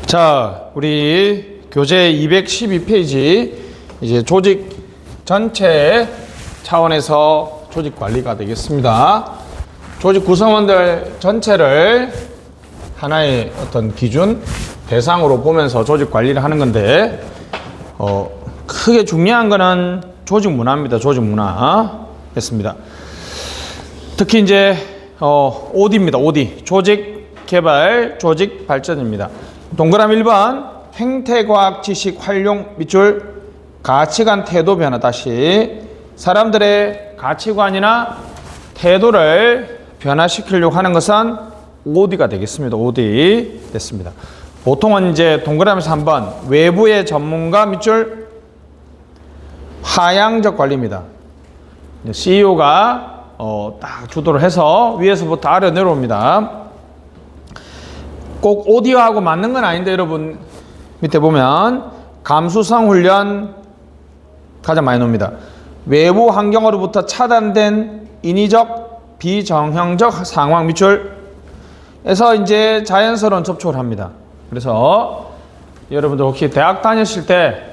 자, 우리 교재 212페이지 이제 조직 전체 차원에서 조직 관리가 되겠습니다. 조직 구성원들 전체를 하나의 어떤 기준, 대상으로 보면서 조직 관리를 하는 건데, 크게 중요한 거는 조직 문화입니다. 조직 문화. 됐습니다. 특히 이제, OD입니다. OD. 조직 개발, 조직 발전입니다. 동그라미 1번, 행태과학 지식 활용 밑줄, 가치관 태도 변화. 다시 사람들의 가치관이나 태도를 변화시키려고 하는 것은 OD가 되겠습니다. OD 됐습니다. 보통은 이제 동그라미에서 한번 외부의 전문가 밑줄 하향적 관리입니다. CEO가 딱 주도를 해서 위에서부터 아래 내려옵니다. 꼭 OD하고 맞는 건 아닌데 여러분 밑에 보면 감수성 훈련 가장 많이 나옵니다. 외부 환경으로부터 차단된 인위적 비정형적 상황 밑줄에서 이제 자연스러운 접촉을 합니다. 그래서 여러분들 혹시 대학 다녔을 때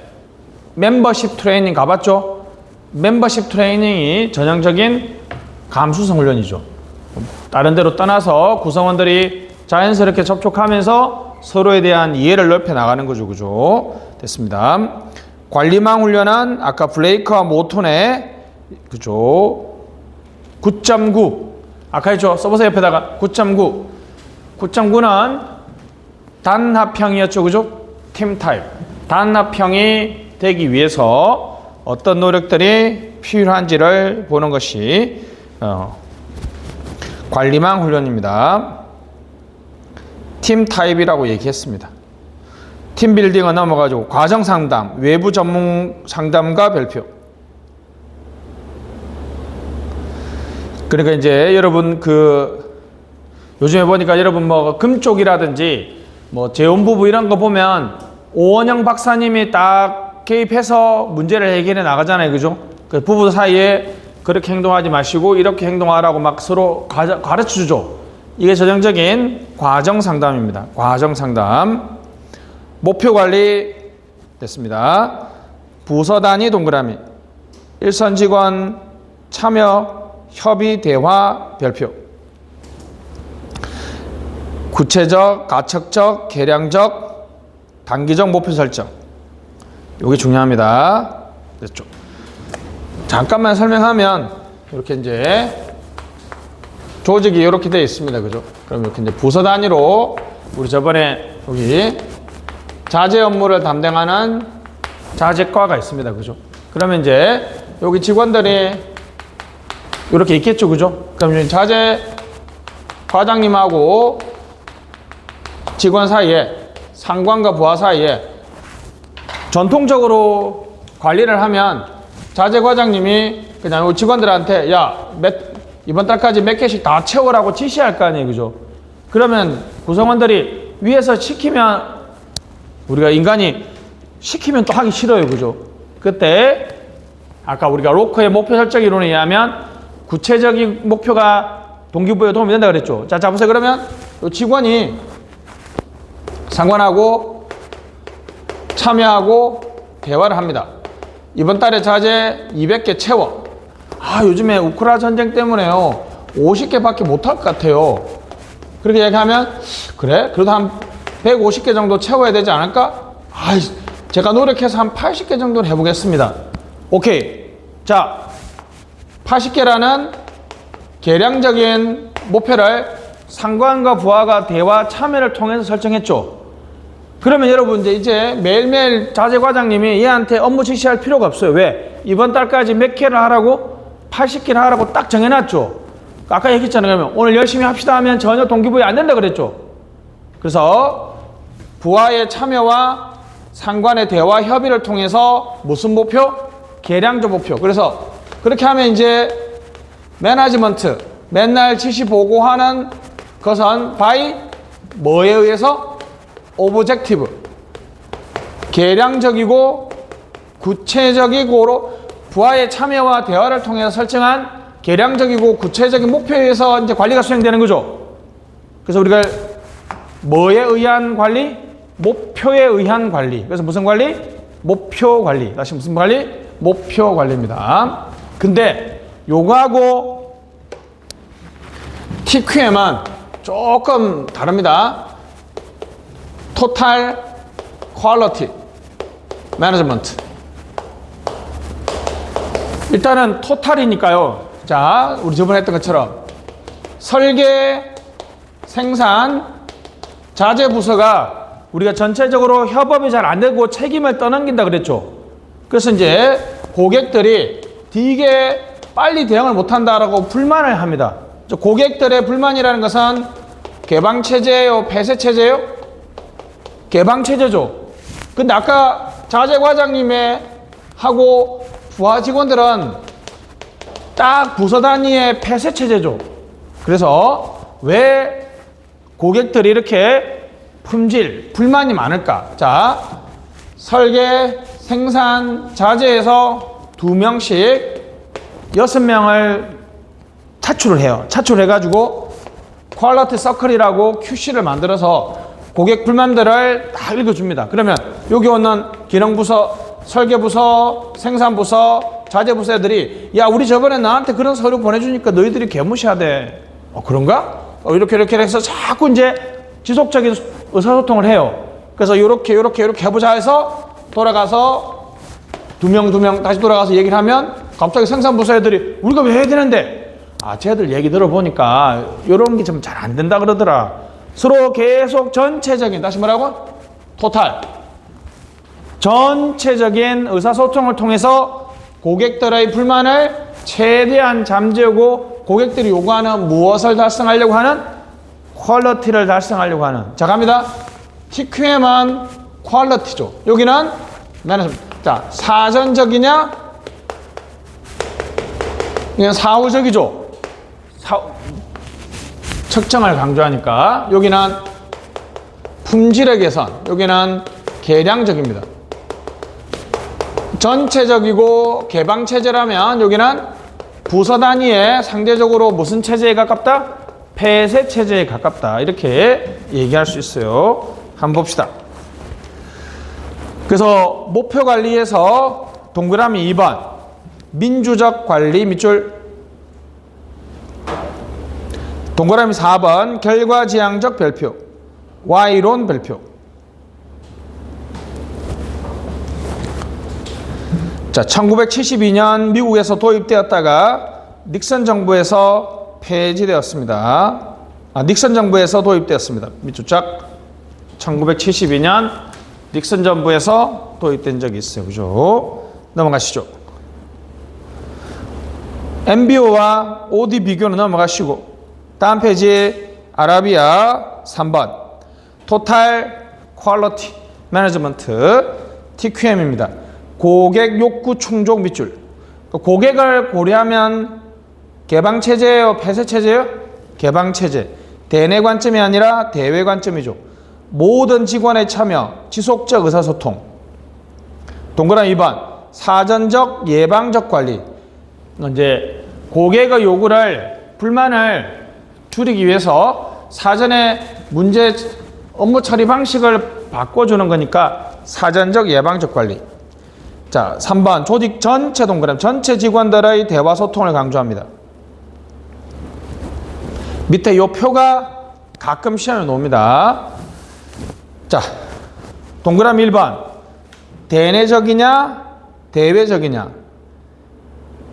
멤버십 트레이닝 가봤죠? 멤버십 트레이닝이 전형적인 감수성 훈련이죠. 다른 데로 떠나서 구성원들이 자연스럽게 접촉하면서 서로에 대한 이해를 넓혀 나가는 거죠. 그죠? 됐습니다. 관리망 훈련은 아까 블레이크와 모톤의 그죠? 9.9 아까 했죠? 써보세요. 옆에다가 9.9 9.9는 단합형이었죠. 그죠? 팀 타입. 단합형이 되기 위해서 어떤 노력들이 필요한지를 보는 것이 관리망 훈련입니다. 팀 타입이라고 얘기했습니다. 팀 빌딩은 넘어가지고 과정 상담, 외부 전문 상담과 별표. 그러니까 이제 여러분 요즘에 보니까 여러분 뭐 금쪽이라든지 뭐 재혼부부 이런 거 보면 오원영 박사님이 딱 개입해서 문제를 해결해 나가잖아요. 그죠? 그 부부 사이에 그렇게 행동하지 마시고 이렇게 행동하라고 막 서로 가르쳐 주죠. 이게 전형적인 과정 상담입니다. 과정 상담. 목표 관리 됐습니다. 부서 단위 동그라미. 일선 직원 참여, 협의, 대화, 별표. 구체적, 가측적, 계량적, 단기적 목표 설정. 이게 중요합니다. 됐죠? 잠깐만 설명하면 이렇게 이제 조직이 이렇게 되어 있습니다. 그죠? 그럼 이렇게 이제 부서 단위로 우리 저번에 여기 자재 업무를 담당하는 자재과가 있습니다. 그죠? 그러면 이제 여기 직원들이 이렇게 있겠죠. 그죠? 그럼 자재 과장님하고 직원 사이에 상관과 부하 사이에 전통적으로 관리를 하면 자재 과장님이 그냥 직원들한테 이번 달까지 몇 개씩 다 채우라고 지시할 거 아니에요. 그죠? 그러면 구성원들이 위에서 시키면 우리가 인간이 시키면 또 하기 싫어요. 그죠? 그때 아까 우리가 로커의 목표 설정 이론에 의하면 구체적인 목표가 동기부여에 도움이 된다 그랬죠. 자, 보세요. 그러면 직원이 상관하고 참여하고 대화를 합니다. 이번 달에 자재 200개 채워. 요즘에 우크라 전쟁 때문에요 50개밖에 못할 것 같아요. 그렇게 얘기하면 그래? 그래도 한 150개 정도 채워야 되지 않을까? 제가 노력해서 한 80개 정도는 해보겠습니다. 오케이. 자, 80개라는 계량적인 목표를 상관과 부하가 대화 참여를 통해서 설정했죠. 그러면 여러분 이제 매일매일 자재 과장님이 얘한테 업무 지시할 필요가 없어요. 왜? 이번 달까지 몇 개를 하라고? 80개를 하라고 딱 정해놨죠. 아까 얘기했잖아요. 그러면 오늘 열심히 합시다 하면 전혀 동기부여 안 된다 그랬죠. 그래서 부하의 참여와 상관의 대화 협의를 통해서 무슨 목표? 계량적 목표. 그래서 그렇게 하면 이제 매니지먼트 맨날 지시 보고하는 것은 by 뭐에 의해서? 오브젝티브. 계량적이고 구체적이고로 부하의 참여와 대화를 통해서 설정한 계량적이고 구체적인 목표에 의해서 이제 관리가 수행되는 거죠. 그래서 우리가 뭐에 의한 관리? 목표에 의한 관리. 그래서 무슨 관리? 목표 관리. 다시 무슨 관리? 목표 관리입니다. 근데 요거하고 TQM은 조금 다릅니다. 토탈 퀄리티 매니지먼트. 일단은 토탈이니까요. 자, 우리 저번에 했던 것처럼 설계, 생산, 자재 부서가 우리가 전체적으로 협업이 잘 안 되고 책임을 떠넘긴다 그랬죠. 그래서 이제 고객들이 되게 빨리 대응을 못한다라고 불만을 합니다. 고객들의 불만이라는 것은 개방체제예요? 폐쇄체제예요? 개방체제죠. 근데 아까 자재과장님의 하고 부하 직원들은 딱 부서 단위의 폐쇄체제죠. 그래서 왜 고객들이 이렇게 품질, 불만이 많을까? 자, 설계, 생산, 자재에서 2명씩 6명을 차출을 해요. 차출해가지고 퀄리티 서클이라고 QC를 만들어서 고객 불만들을 다 읽어줍니다. 그러면 여기 오는 기능부서, 설계부서, 생산부서, 자재부서 애들이 야, 우리 저번에 나한테 그런 서류 보내주니까 너희들이 개무시하대. 그런가? 이렇게 해서 자꾸 이제 지속적인 의사소통을 해요. 그래서 이렇게 해보자 해서 돌아가서 두 명 다시 돌아가서 얘기를 하면 갑자기 생산부서 애들이 우리가 왜 해야 되는데? 쟤들 얘기 들어보니까 이런 게 좀 잘 안 된다 그러더라. 서로 계속 전체적인, 다시 뭐라고? 토탈. 전체적인 의사소통을 통해서 고객들의 불만을 최대한 잠재우고 고객들이 요구하는 무엇을 달성하려고 하는? 퀄리티를 달성하려고 하는. 자, 갑니다. TQM은 퀄리티죠. 여기는 자, 사전적이냐? 그냥 사후적이죠. 측정을 강조하니까 여기는 품질의 개선, 여기는 계량적입니다. 전체적이고 개방체제라면 여기는 부서 단위에 상대적으로 무슨 체제에 가깝다? 폐쇄 체제에 가깝다. 이렇게 얘기할 수 있어요. 한번 봅시다. 그래서 목표 관리에서 동그라미 2번 민주적 관리 밑줄, 동그라미 4번 결과지향적 별표, Y론 별표. 자, 1972년 미국에서 도입되었다가 닉슨 정부에서 폐지되었습니다. 닉슨 정부에서 도입되었습니다. 밑줄 쫙. 1972년 닉슨 정부에서 도입된 적이 있어요. 그죠? 넘어가시죠. MBO와 OD 비교는 넘어가시고 다음 페이지 아라비아 3번 토탈 퀄리티 매니지먼트 TQM입니다. 고객 욕구 충족 밑줄. 고객을 고려하면 개방체제예요? 폐쇄체제예요? 개방체제. 대내 관점이 아니라 대외 관점이죠. 모든 직원의 참여, 지속적 의사소통. 동그라미 2번 사전적 예방적 관리. 이제 고객의 요구를, 불만을 줄이기 위해서 사전에 문제 업무 처리 방식을 바꿔주는 거니까 사전적 예방적 관리. 자, 3번 조직 전체 동그라미, 전체 직원들의 대화 소통을 강조합니다. 밑에 요 표가 가끔 시험에 나옵니다. 자, 동그라미 1번 대내적이냐 대외적이냐,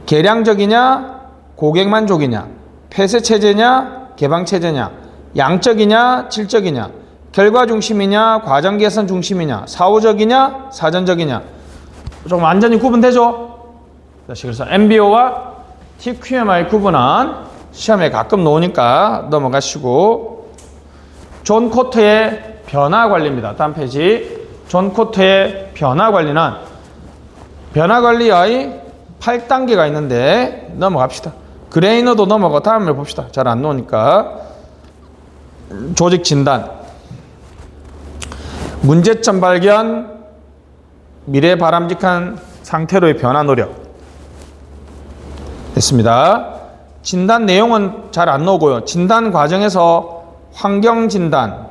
계량적이냐 고객만족이냐, 폐쇄체제냐 개방체제냐, 양적이냐 질적이냐, 결과 중심이냐 과정 개선 중심이냐, 사후적이냐 사전적이냐. 좀 완전히 구분되죠? 그래서 MBO와 TQM의 구분은 시험에 가끔 나오니까 넘어가시고, 존 코트의 변화 관리입니다. 다음 페이지. 존 코트의 변화 관리는 변화 관리의 8단계가 있는데 넘어갑시다. 그레이너도 넘어가. 다음에 봅시다. 잘 안 나오니까. 조직 진단, 문제점 발견, 미래 바람직한 상태로의 변화 노력. 됐습니다. 진단 내용은 잘 안 나오고요. 진단 과정에서 환경 진단,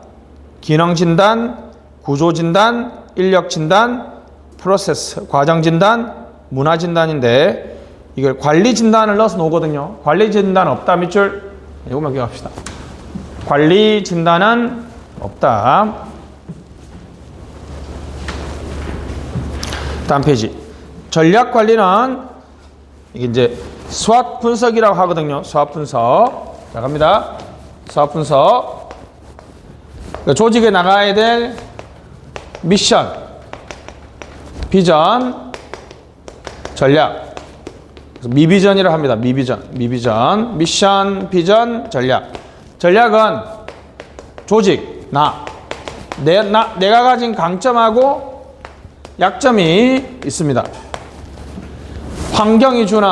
기능 진단, 구조진단, 인력진단, 프로세스, 과정진단, 문화진단인데 이걸 관리진단을 넣어서 놓거든요. 관리진단 없다 밑줄 이것만 기억합시다. 관리진단은 없다. 다음 페이지. 전략관리는 이게 이제 수학 분석이라고 하거든요. 수학 분석. 자, 갑니다. 수학 분석. 조직에 나가야 될 미션, 비전, 전략. 미비전이라고 합니다. 미비전. 미션, 비전, 전략. 전략은 조직, 내가 가진 강점하고 약점이 있습니다. 환경이 주는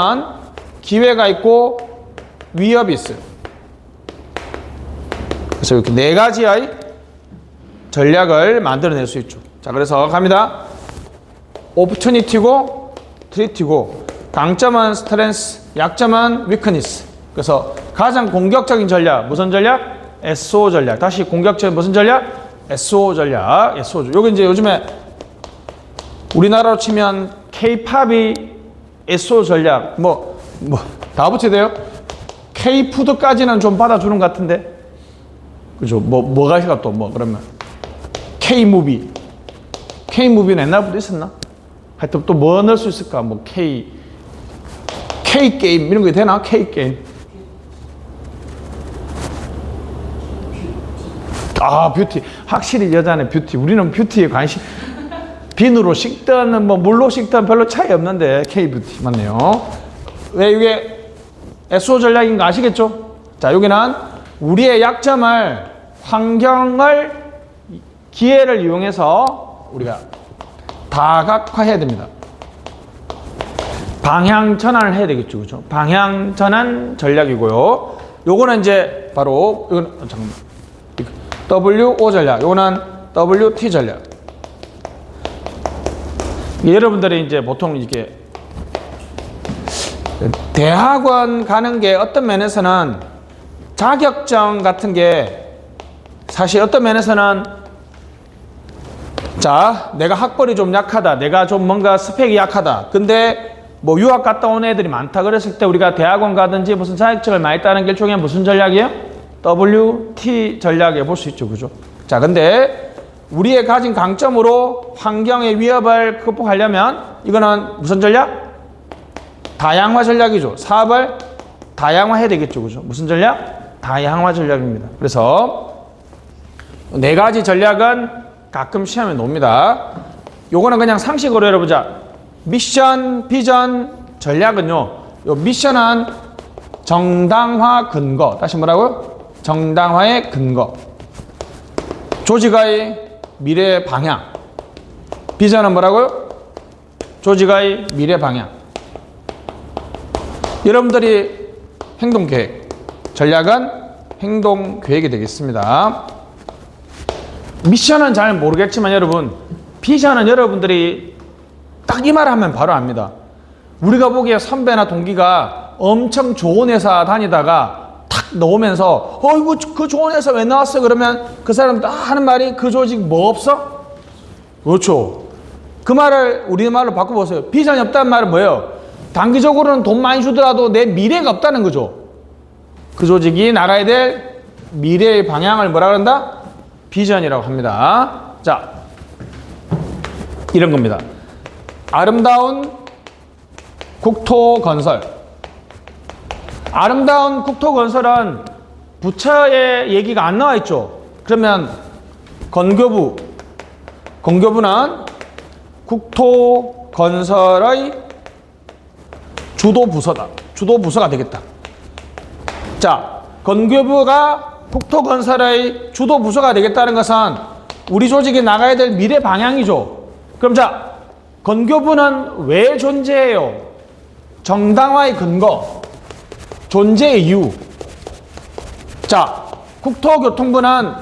기회가 있고 위협이 있어요. 그래서 이렇게 네 가지의 전략을 만들어낼 수 있죠. 자, 그래서 갑니다. 오퍼튜니티고 트리티고, 강점은 스트렝스, 약점은 위크니스. 그래서 가장 공격적인 전략, 무슨 전략? SO 전략. 다시 공격적인 무슨 전략? SO 전략. SO. 여기 이제 요즘에 우리나라로 치면 K-팝이 SO 전략. 다 붙여야 돼요? K-푸드까지는 좀 받아주는 것 같은데. 그죠? 뭐가 있을까 또, 그러면. K-무비. K-무비는 옛날부터 있었나? 하여튼 또 뭐 넣을 수 있을까? K-게임. 이런 거 되나? K-게임. 아, 뷰티. 확실히 여자는 뷰티. 우리는 뷰티에 관심. 비누로 식든 물로 식든 별로 차이 없는데 K-뷰티 맞네요. 왜 이게 SO 전략인 거 아시겠죠? 자, 여기는 우리의 약점을 환경을 기회를 이용해서 우리가 다각화해야 됩니다. 방향 전환을 해야 되겠죠, 그죠? 방향 전환 전략이고요. 요거는 이제 바로 이건 잠깐만. WO 전략. 요거는 WT 전략. 여러분들이 이제 보통 이게 대학원 가는 게 어떤 면에서는 자격증 같은 게 사실 어떤 면에서는 자, 내가 학벌이 좀 약하다. 내가 좀 뭔가 스펙이 약하다. 근데 유학 갔다 온 애들이 많다. 그랬을 때 우리가 대학원 가든지 무슨 자격증을 많이 따는 게 일종의 무슨 전략이에요? WT 전략에 볼 수 있죠. 그죠? 자, 근데 우리의 가진 강점으로 환경의 위협을 극복하려면 이거는 무슨 전략? 다양화 전략이죠. 사업을 다양화해야 되겠죠. 그죠? 무슨 전략? 다양화 전략입니다. 그래서 네 가지 전략은 가끔 시험에 놓습니다. 요거는 그냥 상식으로 열어보자. 미션, 비전, 전략은요. 요 미션은 정당화 근거. 다시 뭐라고요? 정당화의 근거. 조직의 미래 방향. 비전은 뭐라고요? 조직의 미래 방향. 여러분들이 행동계획, 전략은 행동계획이 되겠습니다. 미션은 잘 모르겠지만 여러분, 비전은 여러분들이 딱 이 말 하면 바로 압니다. 우리가 보기에 선배나 동기가 엄청 좋은 회사 다니다가 탁 나오면서 이거 그 좋은 회사 왜 나왔어? 그러면 그 사람 하는 말이 그 조직 뭐 없어? 그렇죠. 그 말을 우리말로 바꿔보세요. 비전이 없다는 말은 뭐예요? 단기적으로는 돈 많이 주더라도 내 미래가 없다는 거죠. 그 조직이 나가야 될 미래의 방향을 뭐라 그런다? 비전이라고 합니다. 자, 이런 겁니다. 아름다운 국토 건설. 아름다운 국토 건설은 부처의 얘기가 안 나와 있죠. 그러면 건교부는 국토 건설의 주도 부서다. 주도 부서가 되겠다. 자, 건교부가 국토 건설의 주도 부서가 되겠다는 것은 우리 조직이 나가야 될 미래 방향이죠. 그럼 자, 건교부는 왜 존재해요? 정당화의 근거, 존재의 이유. 자, 국토교통부는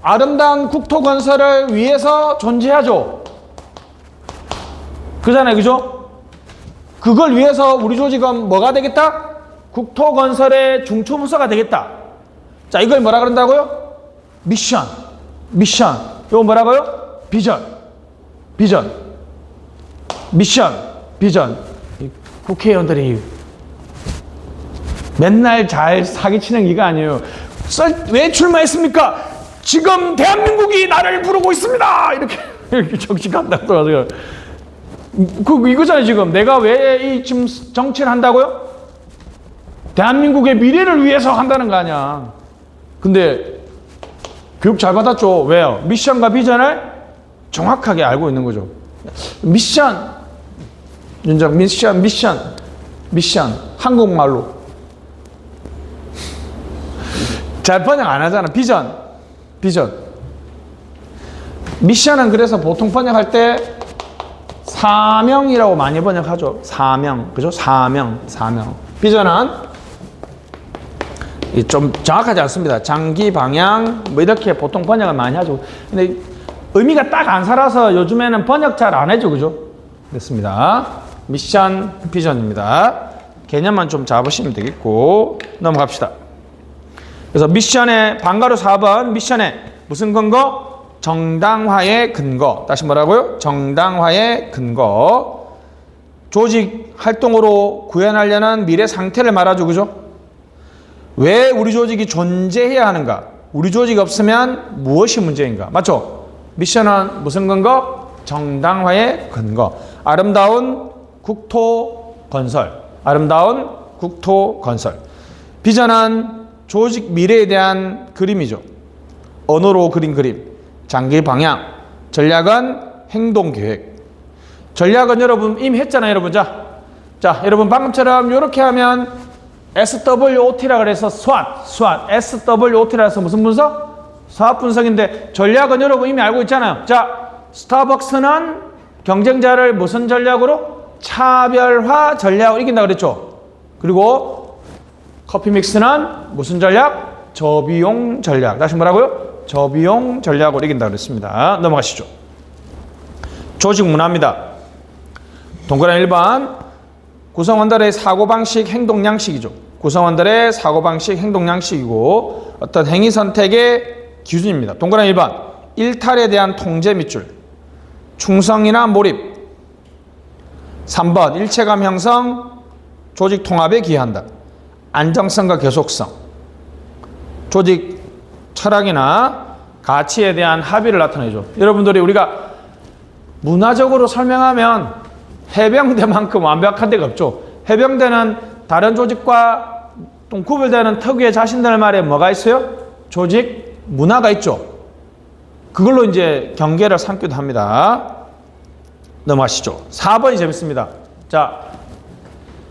아름다운 국토 건설을 위해서 존재하죠. 그잖아요, 그죠? 그걸 위해서 우리 조직은 뭐가 되겠다? 국토 건설의 중추부서가 되겠다. 자, 이걸 뭐라 그런다고요? 미션. 이거 뭐라고요? 비전, 비전, 미션, 비전. 국회의원들이 맨날 잘 사기치는 이가 아니에요. 왜 출마했습니까? 지금 대한민국이 나를 부르고 있습니다. 이렇게 정치한다고 하세요. 이거잖아요. 지금 내가 왜 지금 정치를 한다고요? 대한민국의 미래를 위해서 한다는 거 아니야. 근데 교육 잘 받았죠. 왜요? 미션과 비전을 정확하게 알고 있는 거죠. 미션, 윤정, 미션, 한국말로. 잘 번역 안 하잖아. 비전. 미션은 그래서 보통 번역할 때 사명이라고 많이 번역하죠. 사명. 그죠? 사명. 비전은 좀 정확하지 않습니다. 장기 방향, 뭐 이렇게 보통 번역을 많이 하죠. 근데 의미가 딱 안 살아서 요즘에는 번역 잘 안 해죠. 그죠? 됐습니다. 미션, 비전입니다. 개념만 좀 잡으시면 되겠고, 넘어갑시다. 그래서 미션의 방가루 4번, 미션의 무슨 근거? 정당화의 근거. 다시 뭐라고요? 정당화의 근거. 조직 활동으로 구현하려는 미래 상태를 말하죠. 그죠? 왜 우리 조직이 존재해야 하는가? 우리 조직이 없으면 무엇이 문제인가? 맞죠? 미션은 무슨 근거? 정당화의 근거. 아름다운 국토 건설. 비전은 조직 미래에 대한 그림이죠. 언어로 그린 그림. 장기 방향. 전략은 행동 계획. 전략은 여러분 이미 했잖아요, 여러분. 자, 여러분 방금처럼 이렇게 하면 SWOT라 그래서 SWOT. SWOT라 해서 무슨 분석? 사업 분석인데 전략은 여러분 이미 알고 있잖아요. 자, 스타벅스는 경쟁자를 무슨 전략으로? 차별화 전략으로 이긴다 그랬죠. 그리고 커피 믹스는 무슨 전략? 저비용 전략. 다시 뭐라고요? 저비용 전략으로 이긴다 그랬습니다. 넘어가시죠. 조직 문화입니다. 동그라미 1번. 구성원들의 사고방식, 행동 양식이죠. 구성원들의 사고방식, 행동 양식이고 어떤 행위 선택의 기준입니다. 동그라미 1번. 일탈에 대한 통제 밑줄. 충성이나 몰입. 3번. 일체감 형성, 조직 통합에 기여한다. 안정성과 계속성. 조직 철학이나 가치에 대한 합의를 나타내죠. 여러분들이 우리가 문화적으로 설명하면 해병대만큼 완벽한 데가 없죠. 해병대는 다른 조직과 좀 구별되는 특유의 자신들 말에 뭐가 있어요? 조직 문화가 있죠. 그걸로 이제 경계를 삼기도 합니다. 넘어가시죠. 4번이 재밌습니다. 자,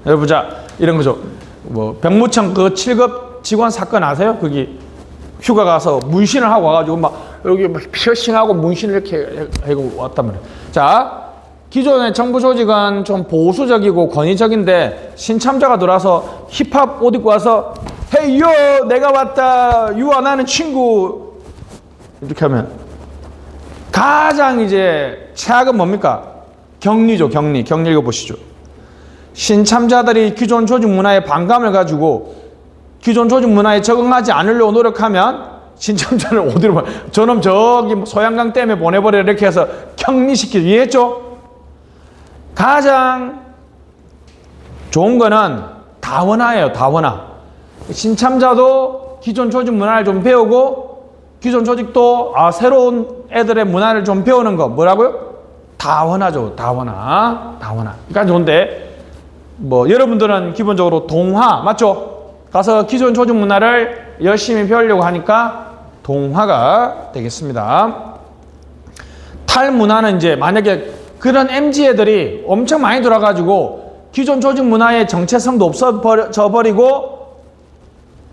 여러분, 이런 거죠. 뭐 병무청 그 7급 직원 사건 아세요? 거기 휴가 가서 문신을 하고 와가지고 막 여기 막 피어싱하고 문신을 이렇게 하고 왔단 말이에요. 자, 기존의 정부 조직은 좀 보수적이고 권위적인데 신참자가 들어와서 힙합 옷 입고 와서 헤이 요 내가 왔다 유아 나는 친구 이렇게 하면 가장 이제 최악은 뭡니까? 격리죠. 격리 읽어보시죠. 신참자들이 기존 조직 문화에 반감을 가지고 기존 조직 문화에 적응하지 않으려고 노력하면 신참자를 어디로 저놈 저기 소양강 댐에 보내버려 이렇게 해서 격리시키죠. 이해했죠? 가장 좋은 거는 다원화예요. 다원화. 신참자도 기존 조직 문화를 좀 배우고 기존 조직도 새로운 애들의 문화를 좀 배우는 거 뭐라고요? 다원화죠. 다원화. 그러니까 좋은데 뭐 여러분들은 기본적으로 동화 맞죠? 가서 기존 조직 문화를 열심히 배우려고 하니까 동화가 되겠습니다. 탈문화는 이제 만약에 그런 MZ 애들이 엄청 많이 들어가지고 기존 조직 문화의 정체성도 없어져 버리고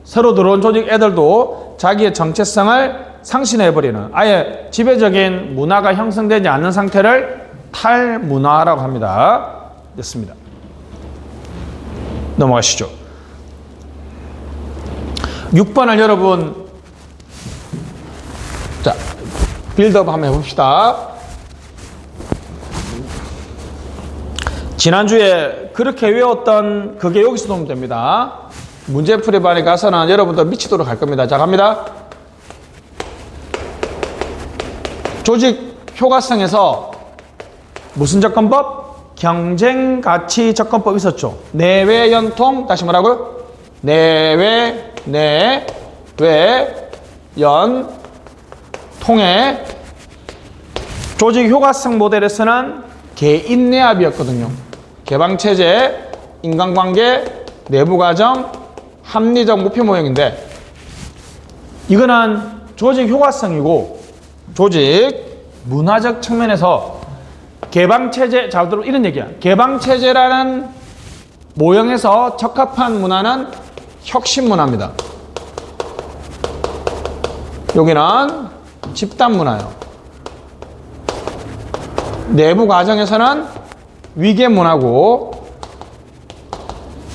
새로 들어온 조직 애들도 자기의 정체성을 상실해버리는 아예 지배적인 문화가 형성되지 않는 상태를 탈문화라고 합니다. 됐습니다. 넘어가시죠. 6번을 여러분 자 빌드업 한번 해봅시다. 지난주에 그렇게 외웠던 그게 여기서 도움 됩니다. 문제풀이반에 가서는 여러분들 미치도록 할 겁니다. 자 갑니다. 조직 효과성에서 무슨 접근법? 경쟁가치 접근법 있었죠. 내외연통, 다시 뭐라고요? 내외연통의 조직 효과성 모델에서는 개인내압이었거든요. 개방체제, 인간관계, 내부과정, 합리적 목표 모형인데 이거는 조직 효과성이고 조직 문화적 측면에서 개방체제, 자, 이런 얘기야. 개방체제라는 모형에서 적합한 문화는 혁신문화입니다. 여기는 집단문화예요. 내부 과정에서는 위계문화고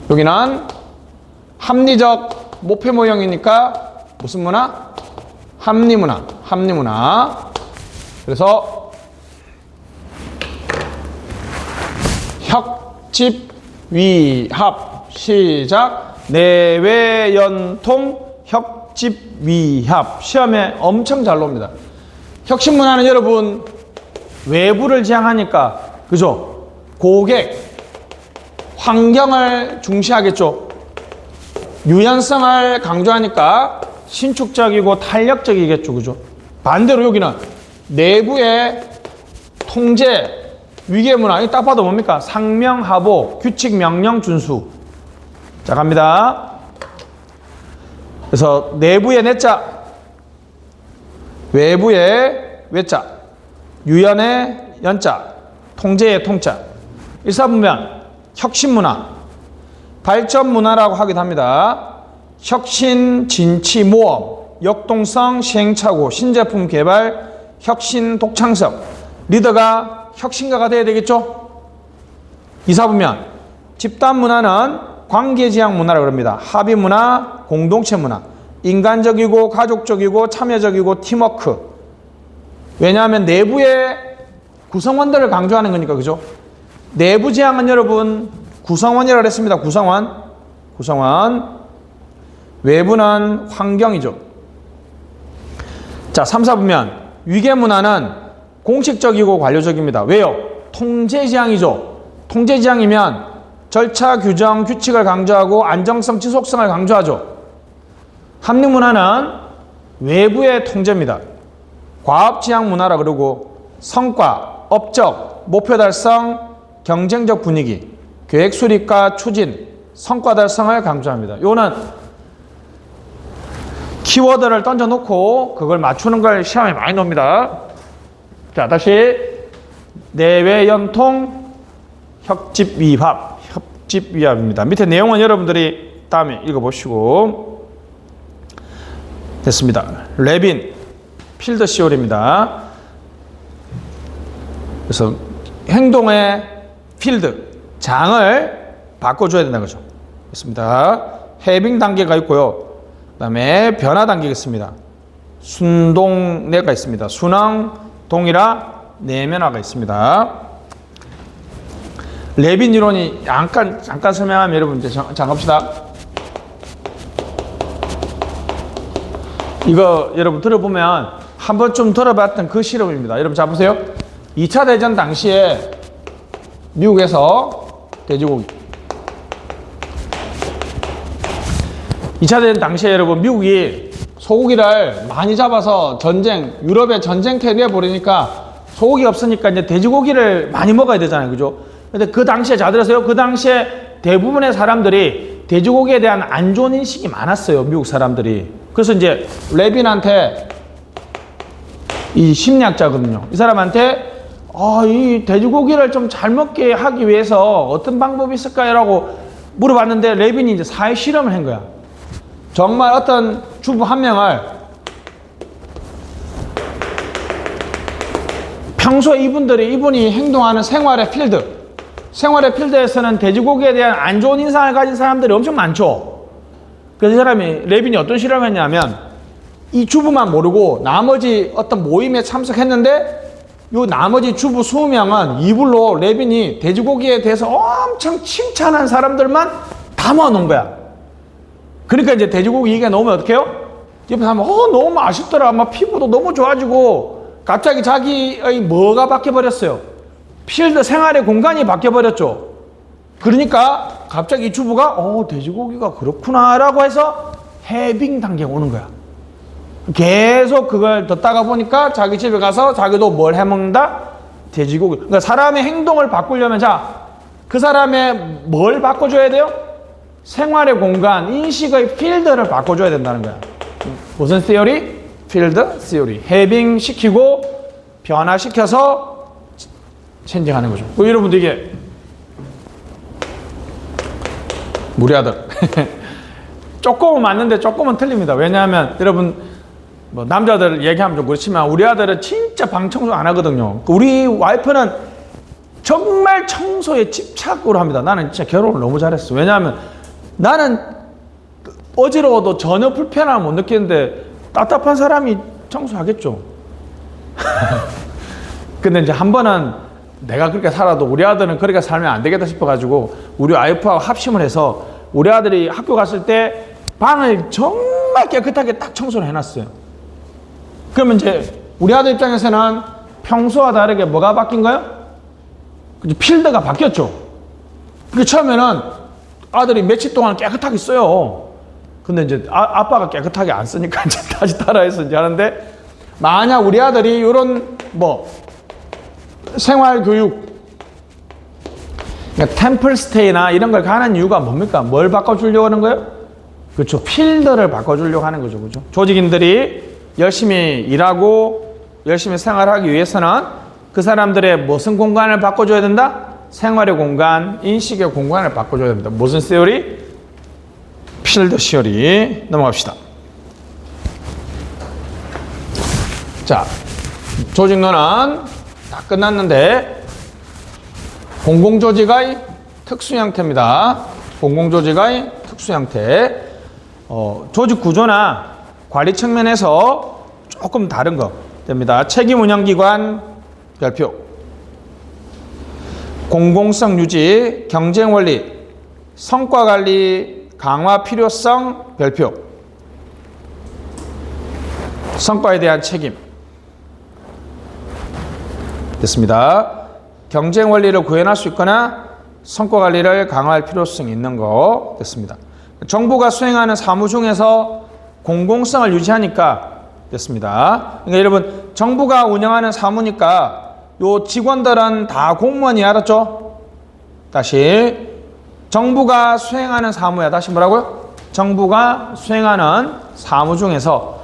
여기는 합리적 목표 모형이니까 무슨 문화? 합리문화. 합리문화. 그래서 혁집위합 시작. 내외연통 혁집위합 시험에 엄청 잘 나옵니다. 혁신문화는 여러분 외부를 지향하니까 그죠? 고객, 환경을 중시하겠죠. 유연성을 강조하니까 신축적이고 탄력적이겠죠. 그죠? 반대로 여기는 내부의 통제, 위계문화, 딱 봐도 뭡니까? 상명하복, 규칙, 명령, 준수. 자, 갑니다. 그래서 내부의 내자, 외부의 외자, 유연의 연자, 통제의 통자. 일사분면 혁신문화, 발전문화라고 하기도 합니다. 혁신, 진치, 모험, 역동성, 시행착오, 신제품 개발, 혁신, 독창성. 리더가 혁신가가 돼야 되겠죠? 이사분면 집단문화는 관계지향 문화라고 합니다. 합의문화, 공동체문화, 인간적이고 가족적이고 참여적이고 팀워크. 왜냐하면 내부의 구성원들을 강조하는 거니까, 그죠? 내부 지향은 여러분 구성원이라고 했습니다. 구성원. 외부는 환경이죠. 자, 3, 4분면 위계문화는 공식적이고 관료적입니다. 왜요? 통제지향이죠. 통제지향이면 절차, 규정, 규칙을 강조하고 안정성, 지속성을 강조하죠. 합리문화는 외부의 통제입니다. 과업지향 문화라 그러고 성과, 업적, 목표 달성, 경쟁적 분위기, 계획 수립과 추진, 성과 달성을 강조합니다. 요거는 키워드를 던져놓고 그걸 맞추는 걸 시험에 많이 나옵니다. 자, 다시 내외연통 혁집위합입니다. 밑에 내용은 여러분들이 다음에 읽어보시고. 됐습니다. 레빈 필드 시올입니다. 그래서 행동의 필드, 장을 바꿔줘야 된다는 거죠. 됐습니다. 해빙 단계가 있고요. 그 다음에 변화 단계가 있습니다. 순동내가 있습니다. 순항, 동일화, 내면화가 있습니다. 레빈 이론이 잠깐 설명하면 여러분 이제 잠갑시다. 이거 여러분 들어보면 한 번쯤 들어봤던 그 실험입니다. 여러분 자 보세요. 2차 대전 당시에 미국에서 돼지고기. 2차 대전 당시에 여러분 미국이 소고기를 많이 잡아서 유럽에 전쟁터에 내버리니까 소고기가 없으니까 이제 돼지고기를 많이 먹어야 되잖아요. 그죠? 근데 그 당시에 잘 들으세요. 그 당시에 대부분의 사람들이 돼지고기에 대한 안 좋은 인식이 많았어요. 미국 사람들이. 그래서 이제 레빈한테 이 심리학자거든요. 이 사람한테 이 돼지고기를 좀 잘 먹게 하기 위해서 어떤 방법이 있을까요? 라고 물어봤는데 레빈이 이제 사회 실험을 한 거야. 정말 어떤 주부 한 명을 평소에 이분이 행동하는 생활의 필드에서는 돼지고기에 대한 안 좋은 인상을 가진 사람들이 엄청 많죠. 그래서 이 사람이 레빈이 어떤 실험을 했냐면 이 주부만 모르고 나머지 어떤 모임에 참석했는데 요 나머지 주부 20명은 이불로 레빈이 돼지고기에 대해서 엄청 칭찬한 사람들만 다 모아놓은 거야. 그러니까 이제 돼지고기 얘기가 나오면 어떡해요? 옆에 사람은 너무 맛있더라. 막 피부도 너무 좋아지고 갑자기 자기의 뭐가 바뀌어버렸어요? 필드 생활의 공간이 바뀌어버렸죠. 그러니까 갑자기 이 주부가 돼지고기가 그렇구나라고 해서 해빙 단계가 오는 거야. 계속 그걸 듣다가 보니까 자기 집에 가서 자기도 뭘 해먹는다? 돼지고기. 그러니까 사람의 행동을 바꾸려면 그 사람의 뭘 바꿔줘야 돼요? 생활의 공간, 인식의 필드를 바꿔줘야 된다는 거야. 무슨 theory? 필드 theory. 해빙 시키고 변화시켜서 체인징하는 거죠. 여러분들 이게 우리 아들 조금은 맞는데 조금은 틀립니다. 왜냐하면 여러분 뭐 남자들 얘기하면 좀 그렇지만 우리 아들은 진짜 방 청소 안 하거든요. 우리 와이프는 정말 청소에 집착으로 합니다. 나는 진짜 결혼을 너무 잘했어. 왜냐하면 나는 어지러워도 전혀 불편함을 못 느끼는데 답답한 사람이 청소하겠죠. 근데 이제 한 번은 내가 그렇게 살아도 우리 아들은 그렇게 살면 안 되겠다 싶어가지고 우리 와이프하고 합심을 해서 우리 아들이 학교 갔을 때 방을 정말 깨끗하게 딱 청소를 해놨어요. 그러면 이제 우리 아들 입장에서는 평소와 다르게 뭐가 바뀐 거예요? 필드가 바뀌었죠. 그 처음에는 아들이 며칠 동안 깨끗하게 써요. 근데 이제 아빠가 깨끗하게 안 쓰니까 이제 다시 따라해서 이제 하는데, 만약 우리 아들이 이런 생활교육, 그러니까 템플스테이나 이런 걸 가는 이유가 뭡니까? 뭘 바꿔주려고 하는 거예요? 그렇죠. 필드를 바꿔주려고 하는 거죠. 그죠? 조직인들이 열심히 일하고 열심히 생활하기 위해서는 그 사람들의 무슨 공간을 바꿔줘야 된다? 생활의 공간, 인식의 공간을 바꿔줘야 됩니다. 무슨 시어리? 필드 시어리. 넘어갑시다. 자, 조직론은 다 끝났는데 공공조직의 특수 형태입니다. 공공조직의 특수 형태. 조직 구조나 관리 측면에서 조금 다른 거 됩니다. 책임 운영기관 별표, 공공성 유지, 경쟁 원리, 성과 관리, 강화 필요성 별표, 성과에 대한 책임. 됐습니다. 경쟁 원리를 구현할 수 있거나 성과 관리를 강화할 필요성이 있는 거 됐습니다. 정부가 수행하는 사무 중에서 공공성을 유지하니까 됐습니다. 그러니까 여러분, 정부가 운영하는 사무니까 요 직원들은 다 공무원이 알았죠? 다시, 정부가 수행하는 사무야. 다시 뭐라고요? 정부가 수행하는 사무 중에서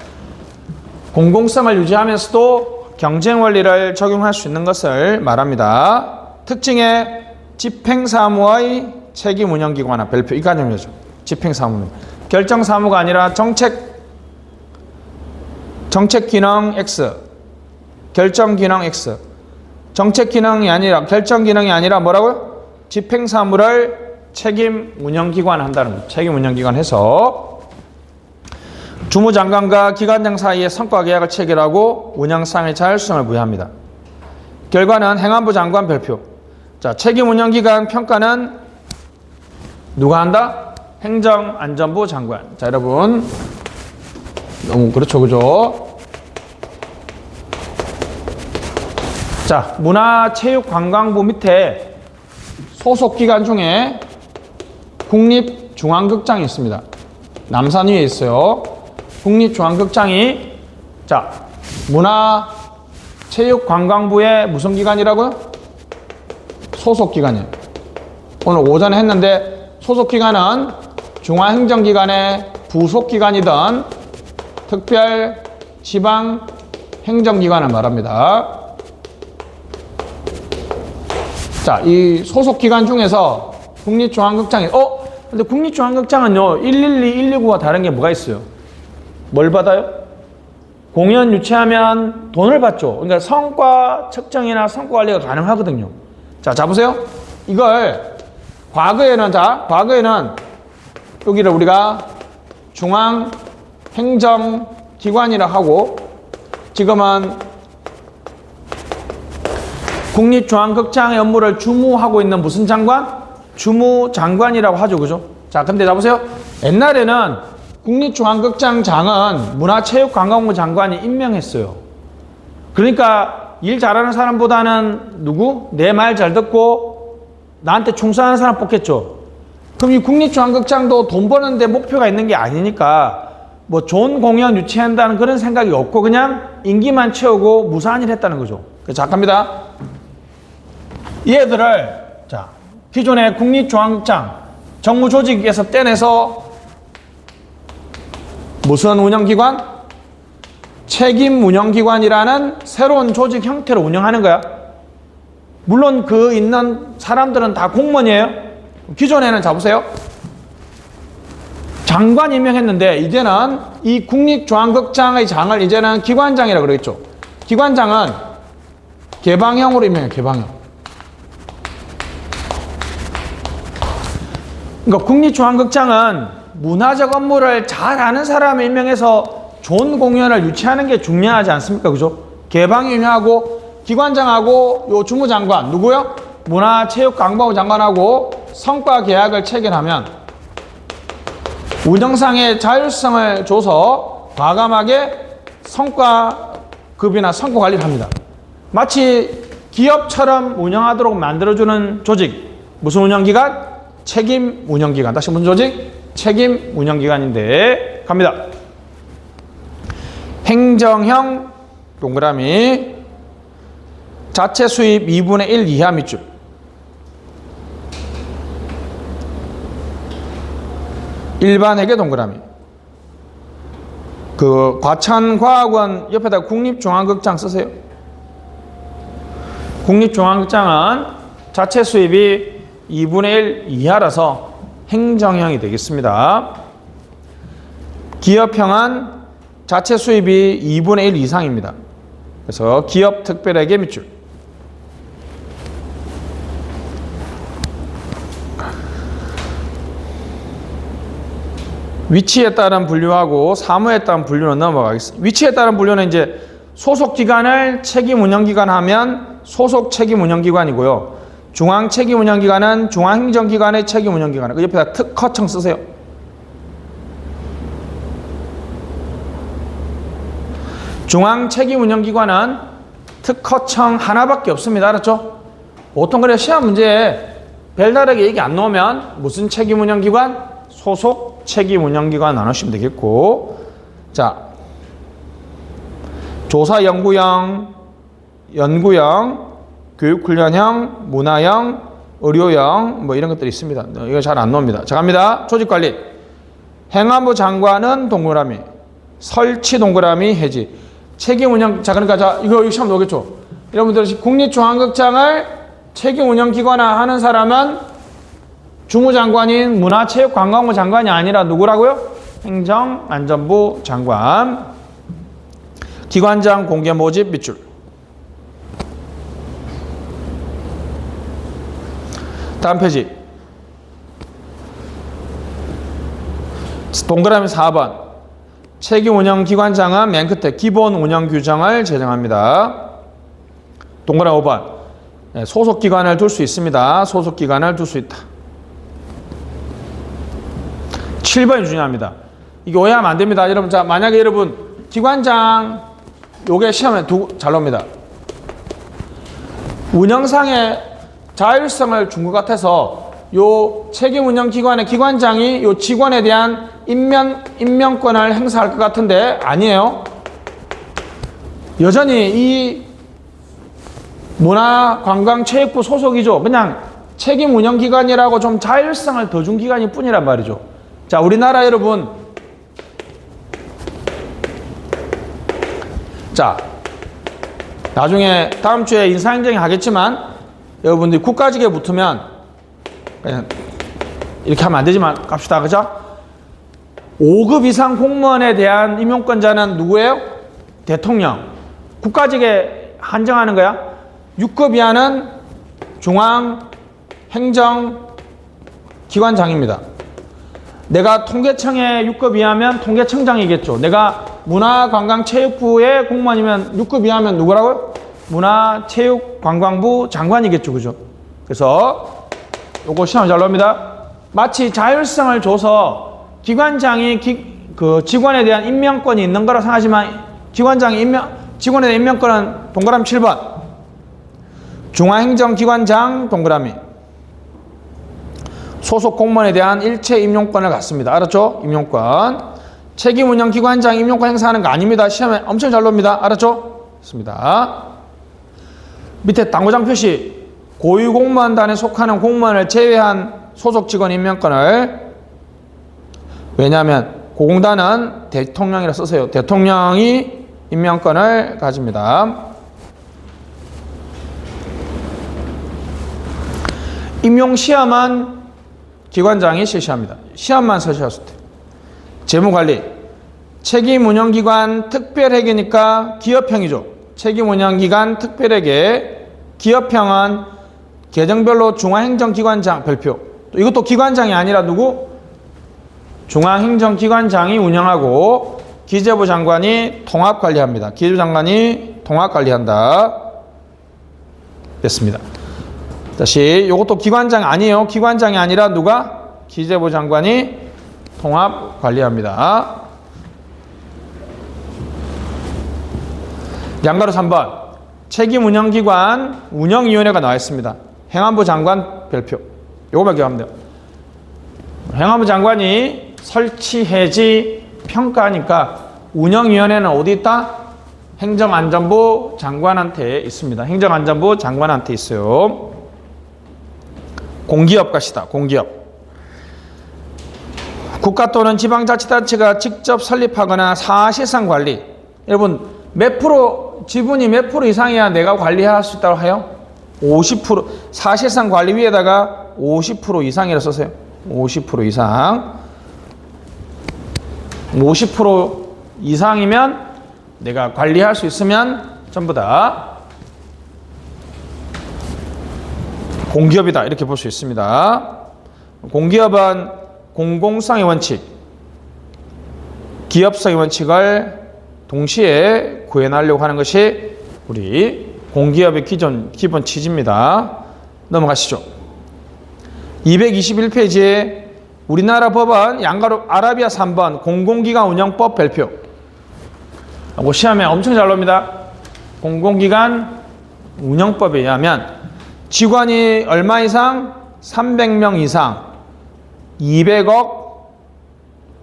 공공성을 유지하면서도 경쟁 원리를 적용할 수 있는 것을 말합니다. 특징에 집행사무의 책임 운영기관화 별표, 이 개념이죠. 집행사무는 결정사무가 아니라 정책기능 X, 결정기능 X. 정책기능이 아니라, 결정기능이 아니라 뭐라고요? 집행사무를 책임 운영기관 한다는 거죠. 책임 운영기관 해서 주무장관과 기관장 사이의 성과계약을 체결하고 운영상의 자율성을 부여합니다. 결과는 행안부 장관 별표. 자, 책임 운영기관 평가는 누가 한다? 행정안전부 장관. 자, 여러분, 너무 그렇죠, 그죠? 자, 문화체육관광부 밑에 소속기관 중에 국립중앙극장이 있습니다. 남산 위에 있어요. 국립중앙극장이, 자, 문화체육관광부의 무슨 기관이라고요? 소속기관이에요. 오늘 오전에 했는데 소속기관은 중앙행정기관의 부속기관이든 특별 지방 행정기관을 말합니다. 자, 이 소속기관 중에서 국립중앙극장이, 근데 국립중앙극장은요, 112, 119와 다른 게 뭐가 있어요? 뭘 받아요? 공연 유치하면 돈을 받죠. 그러니까 성과 측정이나 성과 관리가 가능하거든요. 자, 보세요. 이걸 과거에는 여기를 우리가 중앙행정기관이라 하고, 지금은 국립중앙극장의 업무를 주무하고 있는 무슨 장관? 주무장관이라고 하죠. 그죠? 자, 근데 보세요. 옛날에는 국립중앙극장장은 문화체육관광부 장관이 임명했어요. 그러니까 일 잘하는 사람보다는 누구? 내 말 잘 듣고 나한테 충성하는 사람 뽑겠죠. 그럼 이 국립중앙극장도 돈 버는데 목표가 있는 게 아니니까 뭐 좋은 공연 유치한다는 그런 생각이 없고 그냥 임기만 채우고 무사한 일 했다는 거죠. 자, 갑니다. 얘들을 자, 기존의 국립중앙극장 정무조직에서 떼내서 무슨 운영기관? 책임운영기관이라는 새로운 조직 형태로 운영하는 거야. 물론 그 있는 사람들은 다 공무원이에요. 기존에는 잡으세요. 장관 임명했는데 이제는 이 국립중앙극장의 장을 이제는 기관장이라고 그러겠죠. 기관장은 개방형으로 임명해요. 개방형. 그러니까 국립중앙극장은 문화적 업무를 잘하는 사람을 임명해서 좋은 공연을 유치하는 게 중요하지 않습니까? 그죠? 개방임하고 기관장하고 요 주무장관 누구요? 문화체육관광부 장관하고 성과 계약을 체결하면 운영상의 자율성을 줘서 과감하게 성과급이나 성과 관리를 합니다. 마치 기업처럼 운영하도록 만들어주는 조직. 무슨 운영기관? 책임 운영기관. 다시 무슨 조직? 책임 운영기관인데 갑니다. 행정형 동그라미 자체 수입 2분의 1 이하 밑줄. 일반 회계 동그라미. 그 과천과학원 옆에다 국립중앙극장 쓰세요. 국립중앙극장은 자체 수입이 2분의 1 이하라서 행정형이 되겠습니다. 기업형은 자체 수입이 2분의 1 이상입니다. 그래서 기업 특별회계 밑줄. 위치에 따른 분류하고 사무에 따른 분류는 넘어가겠습니다. 위치에 따른 분류는 이제 소속 기관을 책임 운영기관 하면 소속 책임 운영기관이고요. 중앙 책임 운영기관은 중앙행정기관의 책임 운영기관. 그 옆에다 특허청 쓰세요. 중앙 책임 운영기관은 특허청 하나밖에 없습니다. 알았죠? 보통 그래 시험 문제에 별다르게 얘기 안 나오면 무슨 책임 운영기관? 소속 책임 운영기관 나누시면 되겠고, 자, 조사 연구형, 교육훈련형, 문화형, 의료형 뭐 이런 것들이 있습니다. 이거 잘 안 나옵니다. 자, 갑니다. 조직관리. 행안부 장관은 동그라미, 설치 동그라미, 해지. 책임 운영, 자, 그러니까 자, 이거 시험 나오겠죠? 여러분들 국립중앙극장을 책임 운영 기관화 하는 사람은 주무장관인 문화체육관광부 장관이 아니라 누구라고요? 행정안전부 장관. 기관장 공개 모집 밑줄. 다음 페이지. 동그라미 4번. 책임운영기관장은 맨 끝에 기본 운영 규정을 제정합니다. 동그라미 5번. 네, 소속기관을 둘 수 있습니다. 소속기관을 둘 수 있다. 7번이 중요합니다. 이게 오해하면 안 됩니다. 여러분, 자, 만약에 여러분, 기관장, 요게 시험에 잘 나옵니다. 운영상의 자율성을 준 것 같아서 요 책임운영기관의 기관장이 요 직원에 대한 임명권을 행사할 것 같은데 아니에요. 여전히 이 문화관광체육부 소속이죠. 그냥 책임운영기관이라고 좀 자율성을 더 준 기관일 뿐이란 말이죠. 자, 우리나라 여러분, 자, 나중에 다음 주에 인사행정이 하겠지만 여러분들이 국가직에 붙으면 그냥 이렇게 하면 안 되지만 갑시다. 그죠? 5급 이상 공무원에 대한 임용권자는 누구예요? 대통령. 국가직에 한정하는 거야. 6급 이하는 중앙행정기관장입니다. 내가 통계청에 6급 이하면 통계청장이겠죠. 내가 문화관광체육부의 공무원이면 6급 이하면 누구라고요? 문화체육관광부 장관이겠죠. 그죠? 그래서 요거 시험 잘 나옵니다. 마치 자율성을 줘서 기관장이 그 직원에 대한 임명권이 있는 거라 생각하지만 직원에 대한 임명권은 동그라미 7번. 중앙행정기관장 동그라미. 소속 공무원에 대한 일체 임용권을 갖습니다. 알았죠? 임용권. 책임운영기관장 임용권 행사하는 거 아닙니다. 시험에 엄청 잘 놉니다. 알았죠? 좋습니다. 밑에 당구장 표시. 고위공무원단에 속하는 공무원을 제외한 소속 직원 임명권을, 왜냐하면 고공단은 대통령이라 쓰세요. 대통령이 임명권을 가집니다. 임용시험은 기관장이 실시합니다. 시험만 실시했을 때. 재무관리. 책임운영기관 특별회계니까 기업형이죠. 책임운영기관 특별회계. 기업형은 계정별로 중앙행정기관장 별표. 이것도 기관장이 아니라 누구? 중앙행정기관장이 운영하고 기재부 장관이 통합관리합니다. 기재부 장관이 통합관리한다. 됐습니다. 다시 이것도 기관장 아니에요. 기관장이 아니라 누가? 기재부 장관이 통합관리합니다. 양가로 3번. 책임운영기관 운영위원회가 나와 있습니다. 행안부 장관 별표. 요거만 기억하면 돼요. 행안부 장관이 설치, 해지, 평가하니까 운영위원회는 어디 있다? 행정안전부 장관한테 있습니다. 행정안전부 장관한테 있어요. 공기업 가시다. 공기업. 국가 또는 지방자치단체가 직접 설립하거나 사실상 관리. 여러분 몇 프로, 지분이 몇 프로 이상이야 내가 관리할 수 있다고 해요? 50%. 사실상 관리 위에다가 50% 이상이라 써세요. 50% 이상. 50% 이상이면 내가 관리할 수 있으면 전부 다 공기업이다. 이렇게 볼 수 있습니다. 공기업은 공공성의 원칙, 기업성의 원칙을 동시에 구현하려고 하는 것이 우리 공기업의 기본 취지입니다. 넘어가시죠. 221페이지에 우리나라 법원 양가로 아라비아 3번 공공기관 운영법 별표. 시험에 엄청 잘 나옵니다. 공공기관 운영법에 의하면 직원이 얼마 이상? 300명 이상, 200억,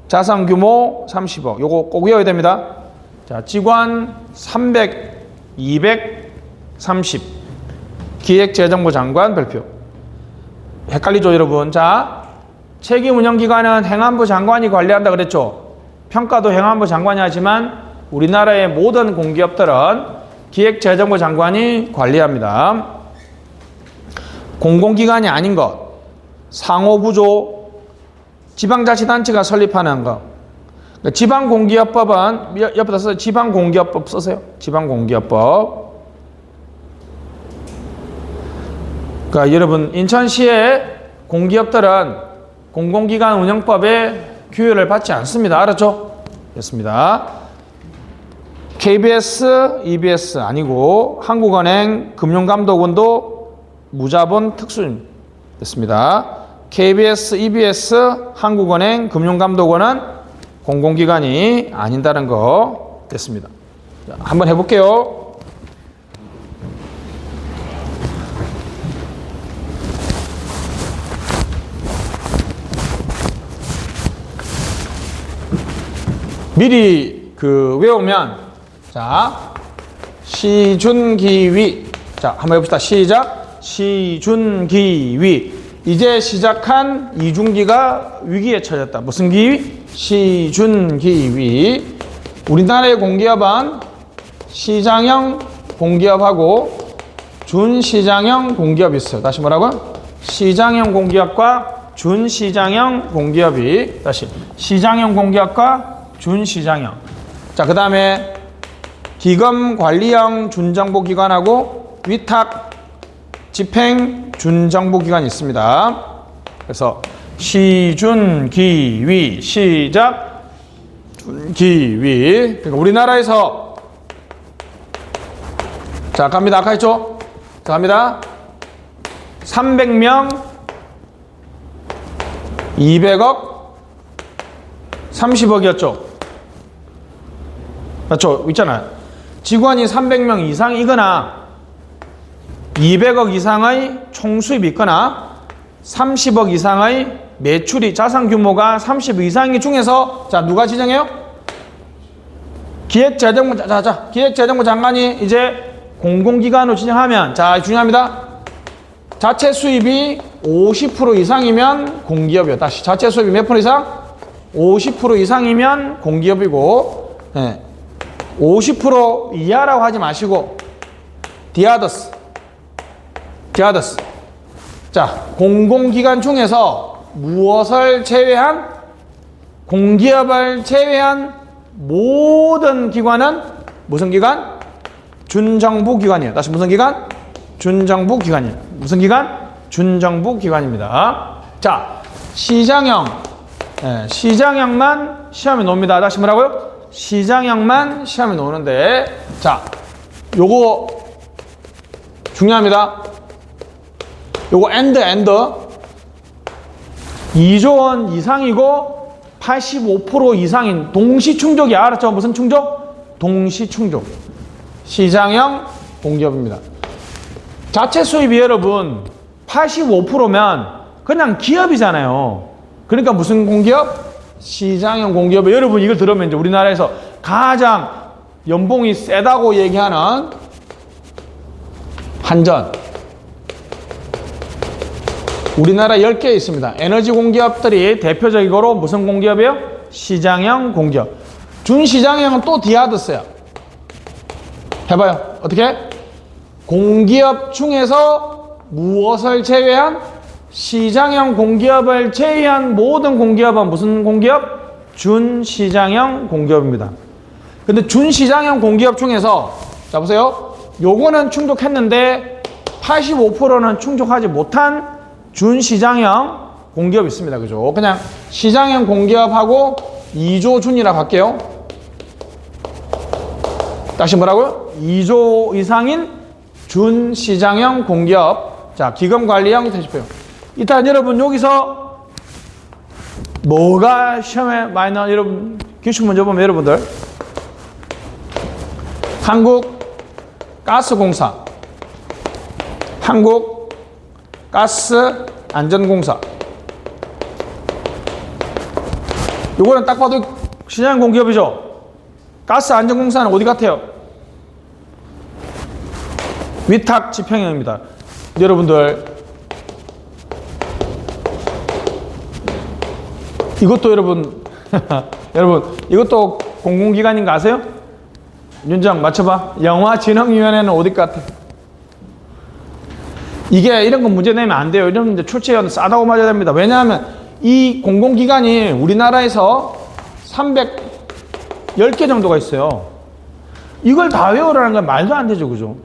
자산 규모 30억. 요거 꼭 외워야 됩니다. 자, 직원 300, 200, 30. 기획재정부 장관 별표. 헷갈리죠, 여러분? 자, 책임운영기관은 행안부 장관이 관리한다 그랬죠. 평가도 행안부 장관이 하지만 우리나라의 모든 공기업들은 기획재정부 장관이 관리합니다. 공공기관이 아닌 것, 상호부조, 지방자치단체가 설립하는 것. 그러니까 지방공기업법은 옆에다 써서 지방공기업법 쓰세요. 지방공기업법. 그러니까 여러분 인천시의 공기업들은 공공기관 운영법의 규율을 받지 않습니다. 알았죠? 됐습니다. KBS, EBS 아니고 한국은행, 금융감독원도 무자본 특수임 됐습니다. KBS, EBS, 한국은행, 금융감독원은 공공기관이 아닌다는 거 됐습니다. 자, 한번 해볼게요. 미리 외우면 자 시준기위. 자 한번 해봅시다. 시작. 시준기위. 이제 시작한 이중기가 위기에 처졌다. 무슨 기위? 시준기위. 우리나라의 공기업은 시장형 공기업하고 준시장형 공기업이 있어요. 다시 뭐라고요? 시장형 공기업과 준시장형 공기업이. 다시 시장형 공기업과 준시장형. 자, 그 다음에 기금관리형 준정부기관하고 위탁 집행 준정부기관이 있습니다. 그래서 시준기위. 시작. 준기위. 그러니까 우리나라에서 자 갑니다. 아까 했죠? 자 갑니다. 300명 200억 30억이었죠? 맞죠? 있잖아요. 직원이 300명 이상이거나 200억 이상의 총수입이 있거나 30억 이상의 매출이 자산 규모가 30억 이상이 중에서 자 누가 지정해요? 기획재정부 장관이 이제 공공기관으로 지정하면 자 중요합니다. 자체 수입이 50% 이상이면 공기업이요. 다시 자체 수입이 몇 프로 이상? 50% 이상이면 공기업이고 50% 이하라고 하지 마시고 디아더스 자 공공기관 중에서 무엇을 제외한 공기업을 제외한 모든 기관은 무슨 기관? 준정부 기관이에요. 다시 무슨 기관? 준정부 기관이에요. 무슨 기관? 준정부 기관입니다. 자 시장형만 시험에 놓습니다. 다시 뭐라고요? 시장형만 시험에 놓는데 자 요거 중요합니다. 요거 엔드 2조 원 이상이고 85% 이상인 동시 충족이 알았죠? 무슨 충족? 동시 충족. 시장형 공기업입니다. 자체 수입이 여러분 85%면 그냥 기업이잖아요. 그러니까 무슨 공기업? 시장형 공기업이 여러분 이걸 들으면 이제 우리나라에서 가장 연봉이 세다고 얘기하는 한전. 우리나라 10개 있습니다. 에너지 공기업들이 대표적으로 무슨 공기업이에요? 시장형 공기업. 준시장형은 또 디아드스야. 해봐요. 어떻게? 공기업 중에서 무엇을 제외한? 시장형 공기업을 제외한 모든 공기업은 무슨 공기업? 준시장형 공기업입니다. 근데 준시장형 공기업 중에서 자 보세요. 요거는 충족했는데 85%는 충족하지 못한 준시장형 공기업이 있습니다. 그죠? 그냥 시장형 공기업하고 2조 준이라고 할게요. 다시 뭐라고요? 2조 이상인 준시장형 공기업. 자, 기금관리형 되십시오. 일단 여러분 여기서 뭐가 시험에 많이 나와? 여러분 기출 문제 보면 여러분들 한국가스공사, 한국가스안전공사. 요거는 딱 봐도 시장 공기업이죠. 가스안전공사는 어디 같아요? 위탁 지평형입니다. 여러분들 이것도 여러분 여러분 이것도 공공기관인 거 아세요? 윤정 맞춰봐. 영화진흥위원회는 어디 같아? 이게 이런 거 문제 내면 안 돼요. 이런 이제 출제위원 싸다고 맞아야 됩니다. 왜냐하면 이 공공기관이 우리나라에서 310개 정도가 있어요. 이걸 다 외우라는 건 말도 안 되죠. 그죠?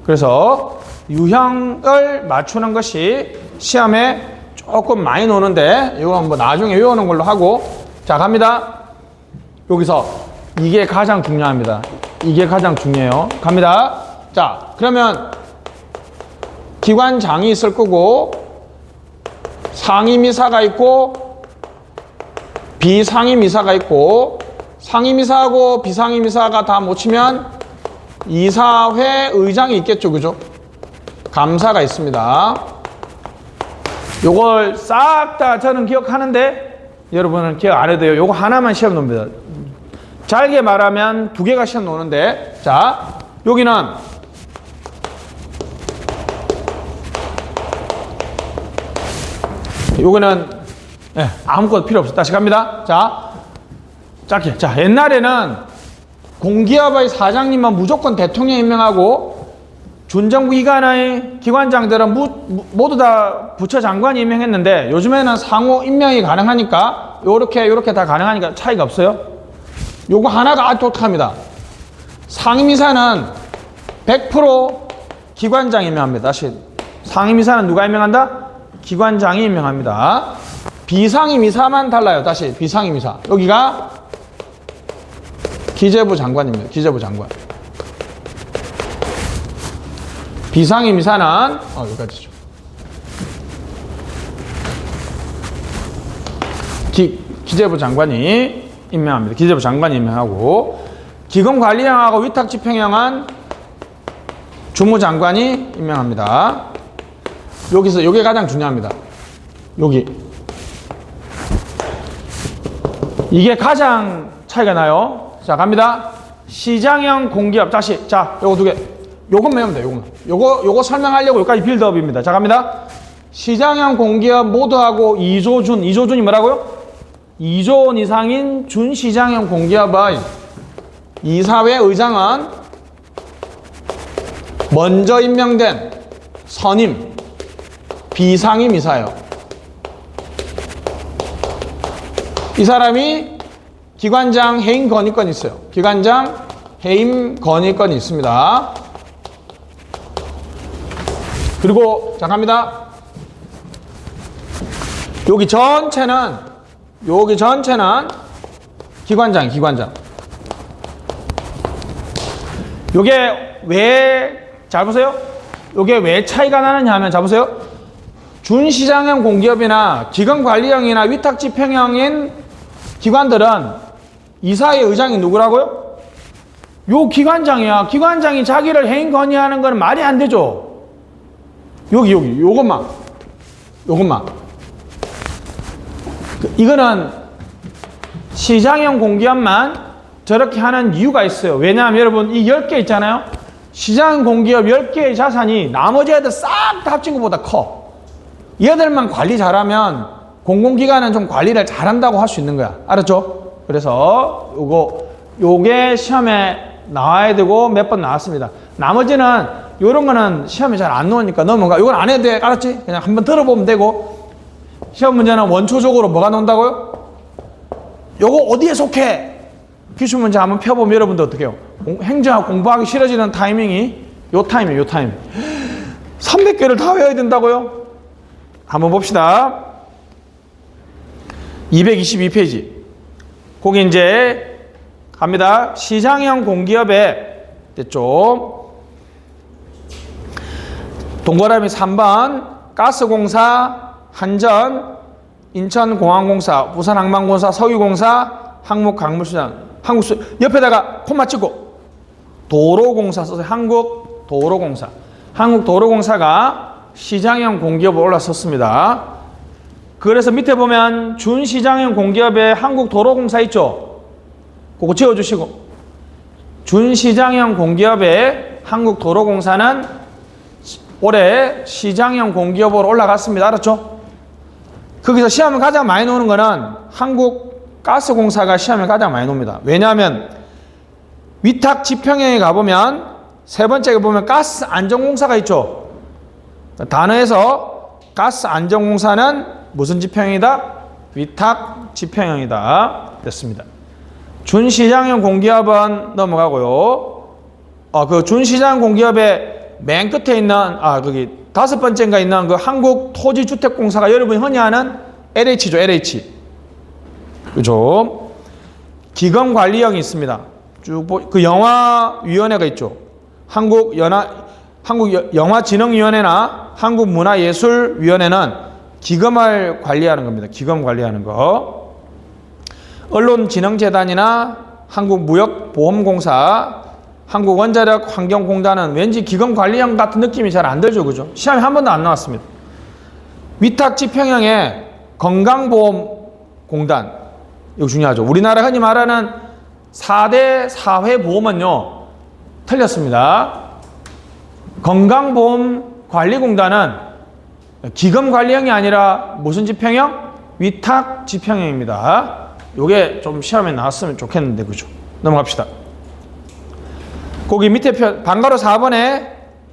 그래서 유형을 맞추는 것이 시험에 조금 많이 노는데 이건 뭐 나중에 외우는 걸로 하고 자 갑니다. 여기서 이게 가장 중요합니다. 이게 가장 중요해요. 갑니다. 자 그러면 기관장이 있을 거고 상임이사가 있고 비상임이사가 있고 상임이사하고 비상임이사가 다 못 치면 이사회 의장이 있겠죠. 그죠? 감사가 있습니다. 요걸 싹 다 저는 기억하는데 여러분은 기억 안 해도 돼요. 요거 하나만 시험 놉니다. 잘게 말하면 2개가 시험 노는데 자 여기는 요거는 아무것도 필요 없어. 다시 갑니다. 자 짧게. 자 옛날에는 공기업의 사장님만 무조건 대통령 임명하고 준정부 기관의 기관장들은 모두 다 부처 장관이 임명했는데 요즘에는 상호 임명이 가능하니까 요렇게 다 가능하니까 차이가 없어요. 요거 하나가 아주 독특합니다. 상임이사는 100% 기관장이 임명합니다. 다시 상임이사는 누가 임명한다? 기관장이 임명합니다. 비상임이사만 달라요. 다시 비상임이사. 여기가 기재부 장관입니다. 기재부 장관. 비상임이사는 여기까지죠. 기재부 장관이 임명합니다. 기재부 장관이 임명하고 기금관리형하고 위탁집행형은 주무장관이 임명합니다. 여기서 이게 가장 중요합니다. 여기 이게 가장 차이가 나요. 자, 갑니다. 시장형 공기업. 다시. 자, 요거 두 개. 요것만 하면 돼요. 요거 설명하려고 여기까지 빌드업입니다. 자, 갑니다. 시장형 공기업 모두하고 2조준이 뭐라고요? 2조 원 이상인 준시장형 공기업의 이사회 의장은 먼저 임명된 선임, 비상임 이사예요. 이 사람이 기관장 해임 건의권이 있어요. 기관장 해임 건의권이 있습니다. 그리고 자, 갑니다. 여기 전체는 기관장. 요게 왜, 잘 보세요. 요게 왜 차이가 나느냐 하면, 자 보세요. 준시장형 공기업이나 기금관리형이나 위탁집행형인 기관들은 이사회 의장이 누구라고요? 요 기관장이야. 기관장이 자기를 해임 건의하는 건 말이 안 되죠. 요것만. 이거는 시장형 공기업만 저렇게 하는 이유가 있어요. 왜냐하면 여러분 이 10개 있잖아요. 시장 공기업 10개의 자산이 나머지 애들 싹 다 합친 것보다 커. 얘들만 관리 잘하면 공공기관은 좀 관리를 잘한다고 할 수 있는 거야. 알았죠? 그래서 요게 시험에 나와야 되고 몇 번 나왔습니다. 나머지는 요런 거는 시험에 잘 안 나오니까 넘어가. 요건 안 해도 돼. 알았지? 그냥 한번 들어보면 되고. 시험 문제는 원초적으로 뭐가 나온다고요? 요거 어디에 속해? 기출 문제 한번 펴보면 여러분들 어떻게 해요? 행정학 공부하기 싫어지는 타이밍이 요 타이밍. 300개를 다 외워야 된다고요? 한번 봅시다. 222페이지. 거기 이제 갑니다. 시장형 공기업에 됐죠? 동그라미 3번 가스공사, 한전, 인천공항공사, 부산항만공사, 석유공사, 항목광물수장, 옆에다가 콤마 찍고 도로공사 써서 한국도로공사. 한국도로공사가 시장형 공기업으로 올라섰습니다. 그래서 밑에 보면 준시장형 공기업에 한국도로공사 있죠? 그거 지워주시고, 준시장형 공기업에 한국도로공사는 올해 시장형 공기업으로 올라갔습니다. 알았죠? 거기서 시험을 가장 많이 나오는 거는 한국가스공사가 시험을 가장 많이 나옵니다. 왜냐하면 위탁집행형에 가보면 세 번째에 보면 가스안전공사가 있죠. 단어에서 가스안전공사는 무슨 집행형이다? 위탁집행형이다. 됐습니다. 준시장형 공기업은 넘어가고요. 그 준시장 공기업의 맨 끝에 있는 거기 5번째인가 있는 그 한국토지주택공사가 여러분이 흔히 아는 LH죠. LH. 그죠? 기금관리형이 있습니다. 쭉 그 영화위원회가 있죠. 한국영화진흥위원회나 한국문화예술위원회는 기금을 관리하는 겁니다. 기금 관리하는 거. 언론진흥재단이나 한국무역보험공사, 한국원자력환경공단은 왠지 기금관리형 같은 느낌이 잘 안 들죠. 그죠? 시험에 한 번도 안 나왔습니다. 위탁집행형의 건강보험공단. 이거 중요하죠. 우리나라 흔히 말하는 4대 사회보험은요, 틀렸습니다. 건강보험관리공단은 기금관리형이 아니라 무슨 집행형? 위탁집행형입니다. 요게 좀 시험에 나왔으면 좋겠는데, 그죠? 넘어갑시다. 거기 밑에 방가로 4번에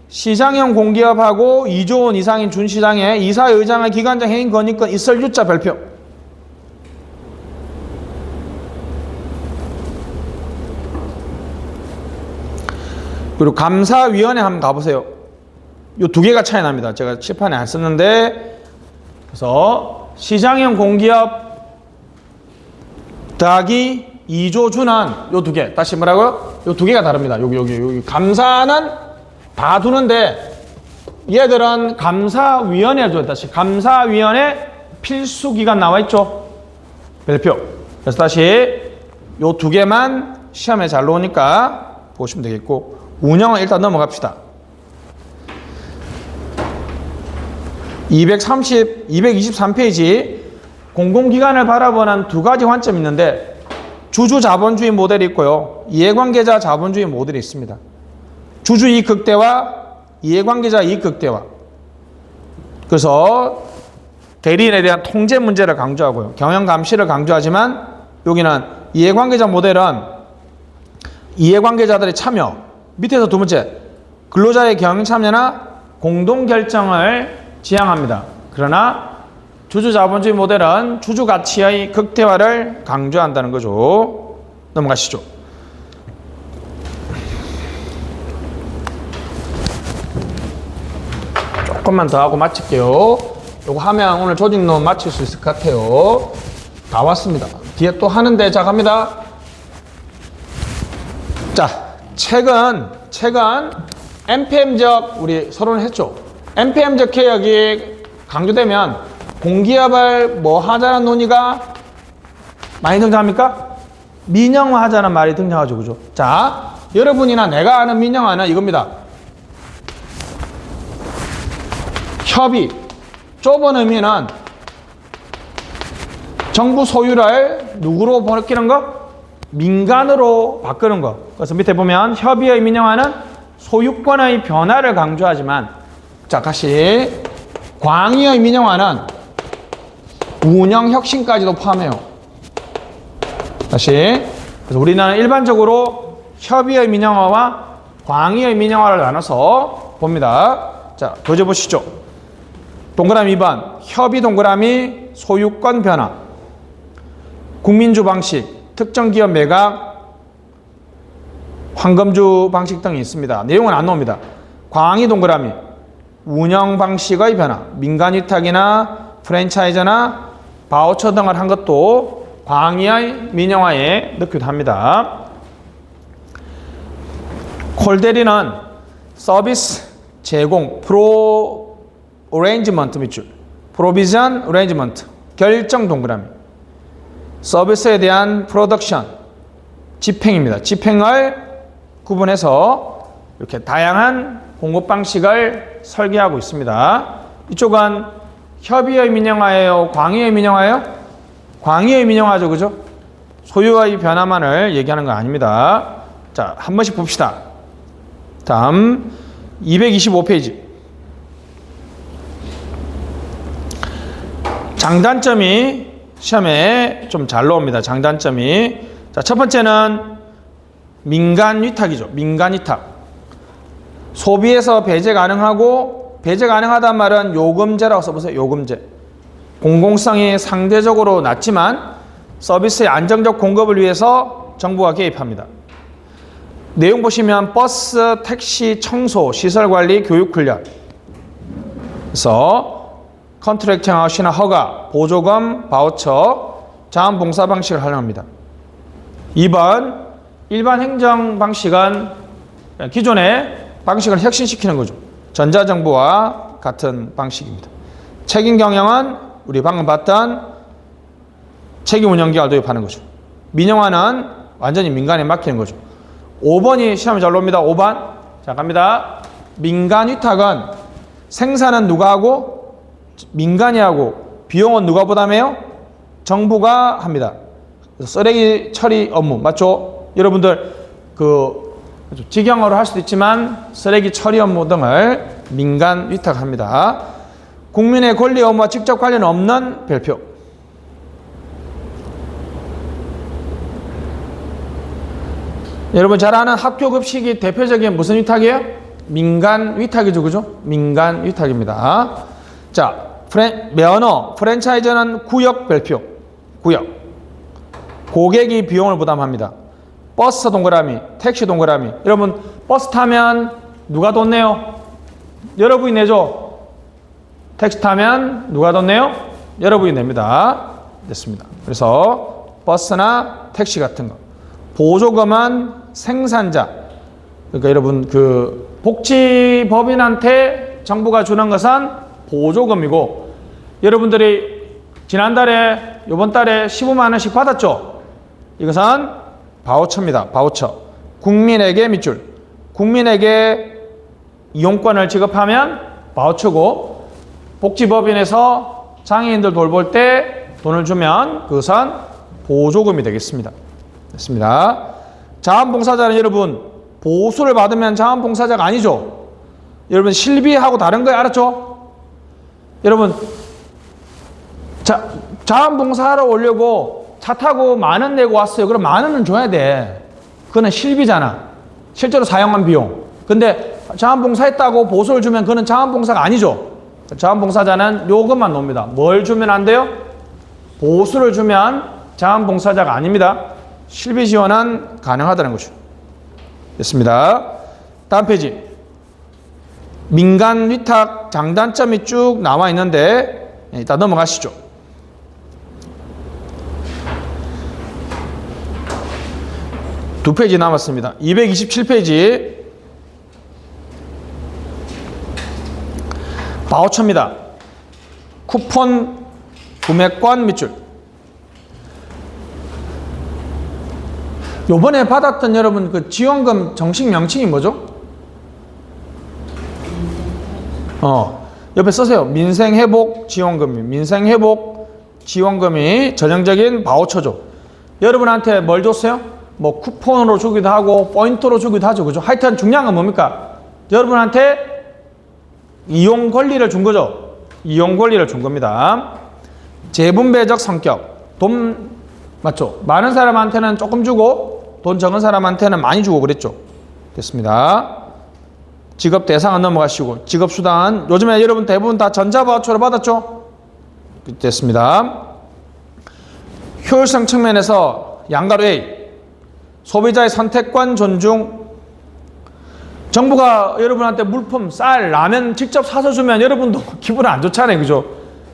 시장형 공기업하고 2조 원 이상인 준시장에 이사회의장의 기관장 해임 건의권 있을 유자 별표. 그리고 감사위원회 한번 가보세요. 요 두 개가 차이 납니다. 제가 칠판에 안 썼는데, 그래서 시장형 공기업 더하기 2조 준은 요 두 개. 다시 뭐라고요? 요 두 개가 다릅니다. 여기. 감사는 다 두는데, 얘들은 감사위원회를 줘. 다시 감사위원회 필수기간 나와 있죠? 별표. 그래서 다시 요 두 개만 시험에 잘 나오니까 보시면 되겠고, 운영은 일단 넘어갑시다. 223페이지 공공기관을 바라보는 두 가지 관점이 있는데, 주주 자본주의 모델이 있고요, 이해관계자 자본주의 모델이 있습니다. 주주 이익 극대화, 이해관계자 이익 극대화. 그래서 대리인에 대한 통제 문제를 강조하고요, 경영 감시를 강조하지만, 여기는 이해관계자 모델은 이해관계자들의 참여, 밑에서 두 번째, 근로자의 경영 참여나 공동 결정을 지향합니다. 그러나 주주 자본주의 모델은 주주 가치의 극대화를 강조한다는 거죠. 넘어가시죠. 조금만 더 하고 마칠게요. 요거 하면 오늘 조직론 마칠 수 있을 것 같아요. 다 왔습니다. 뒤에 또 하는데, 자, 갑니다. 자, 책은 NPM적, 우리 서론을 했죠. NPM적 개혁이 강조되면 공기업을 뭐 하자는 논의가 많이 등장합니까? 민영화하자는 말이 등장하죠. 그죠? 자, 여러분이나 내가 아는 민영화는 이겁니다. 협의, 좁은 의미는 정부 소유를 누구로 바뀌는 거? 민간으로 바꾸는 거. 그래서 밑에 보면 협의의 민영화는 소유권의 변화를 강조하지만, 자, 다시 광의의 민영화는 운영 혁신까지도 포함해요. 다시, 그래서 우리는 일반적으로 협의의 민영화와 광의의 민영화를 나눠서 봅니다. 자, 도저 보시죠. 동그라미 2번, 협의 동그라미 소유권 변화, 국민주 방식, 특정 기업 매각, 황금주 방식 등이 있습니다. 내용은 안 나옵니다. 광의 동그라미 운영 방식의 변화, 민간 위탁이나 프랜차이즈나 바우처 등을 한 것도 광의의 민영화에 넣기도 합니다. 콜데리는 서비스 제공, 어레인지먼트 밑줄, 프로비전 어레인지먼트, 결정 동그라미, 서비스에 대한 프로덕션, 집행입니다. 집행을 구분해서 이렇게 다양한 공급 방식을 설계하고 있습니다. 이쪽은 협의의 민영화예요? 광의의 민영화예요? 광의의 민영화죠. 그죠? 소유의 변화만을 얘기하는 거 아닙니다. 자, 한 번씩 봅시다. 다음 225페이지. 장단점이 시험에 좀 잘 나옵니다. 장단점이. 자, 첫 번째는 민간 위탁이죠. 민간 위탁. 소비에서 배제 가능하고, 배제 가능하단 말은 요금제라고 써보세요. 요금제. 공공성이 상대적으로 낮지만 서비스의 안정적 공급을 위해서 정부가 개입합니다. 내용 보시면 버스, 택시, 청소, 시설관리, 교육훈련. 그래서 컨트랙팅 아웃이나 허가, 보조금, 바우처, 자원봉사 방식을 활용합니다. 2번, 일반 행정 방식은 기존의 방식을 혁신시키는 거죠. 전자정부와 같은 방식입니다. 책임 경영은 우리 방금 봤던 책임 운영기관을 도입하는 거죠. 민영화는 완전히 민간에 맡기는 거죠. 5번이 시험에 잘 나옵니다. 5번. 자, 갑니다. 민간 위탁은 생산은 누가 하고, 민간이 하고, 비용은 누가 부담해요? 정부가 합니다. 쓰레기 처리 업무, 맞죠? 여러분들 직영어로 할 수도 있지만 쓰레기 처리 업무 등을 민간 위탁합니다. 국민의 권리 업무와 직접 관련 없는 별표. 여러분 잘 아는 학교 급식이 대표적인 무슨 위탁이에요? 민간 위탁이죠. 그죠? 민간 위탁입니다. 자, 면허, 프랜차이즈는 구역 별표. 구역. 고객이 비용을 부담합니다. 버스 동그라미, 택시 동그라미. 여러분 버스 타면 누가 돈 내요? 여러분이 내죠. 택시 타면 누가 돈 내요? 여러분이 냅니다. 됐습니다. 그래서 버스나 택시 같은 거. 보조금은 생산자. 그러니까 여러분 복지법인한테 정부가 주는 것은 보조금이고, 여러분들이 지난달에, 요번 달에 15만 원씩 받았죠? 이것은 바우처입니다. 바우처. 국민에게 밑줄. 국민에게 이용권을 지급하면 바우처고, 복지법인에서 장애인들 돌볼 때 돈을 주면 그것은 보조금이 되겠습니다. 됐습니다. 자원봉사자는 여러분 보수를 받으면 자원봉사자가 아니죠. 여러분 실비하고 다른 거 알았죠? 여러분 자원봉사하러 오려고 차 타고 10,000원 내고 왔어요. 그럼 10,000원은 줘야 돼. 그거는 실비잖아. 실제로 사용한 비용. 근데 자원봉사했다고 보수를 주면 그거는 자원봉사가 아니죠. 자원봉사자는 요것만 놉니다. 뭘 주면 안 돼요? 보수를 주면 자원봉사자가 아닙니다. 실비 지원은 가능하다는 거죠. 됐습니다. 다음 페이지. 민간 위탁 장단점이 쭉 나와 있는데 일단 넘어가시죠. 두 페이지 남았습니다. 227페이지. 바우처입니다. 쿠폰 구매권 밑줄. 요번에 받았던 여러분 그 지원금 정식 명칭이 뭐죠? 옆에 쓰세요. 민생회복 지원금이. 민생회복 지원금이 전형적인 바우처죠. 여러분한테 뭘 줬어요? 뭐 쿠폰으로 주기도 하고 포인트로 주기도 하죠. 그죠? 하여튼 중요한 건 뭡니까? 여러분한테 이용 권리를 준 거죠. 이용 권리를 준 겁니다. 재분배적 성격. 돈 맞죠? 많은 사람한테는 조금 주고 돈 적은 사람한테는 많이 주고 그랬죠. 됐습니다. 지급 대상은 넘어가시고 지급 수단 요즘에 여러분 대부분 다 전자바우처로 받았죠? 됐습니다. 효율성 측면에서 양가로 A. 소비자의 선택권 존중. 정부가 여러분한테 물품, 쌀, 라면 직접 사서 주면 여러분도 기분 안 좋잖아요. 그죠?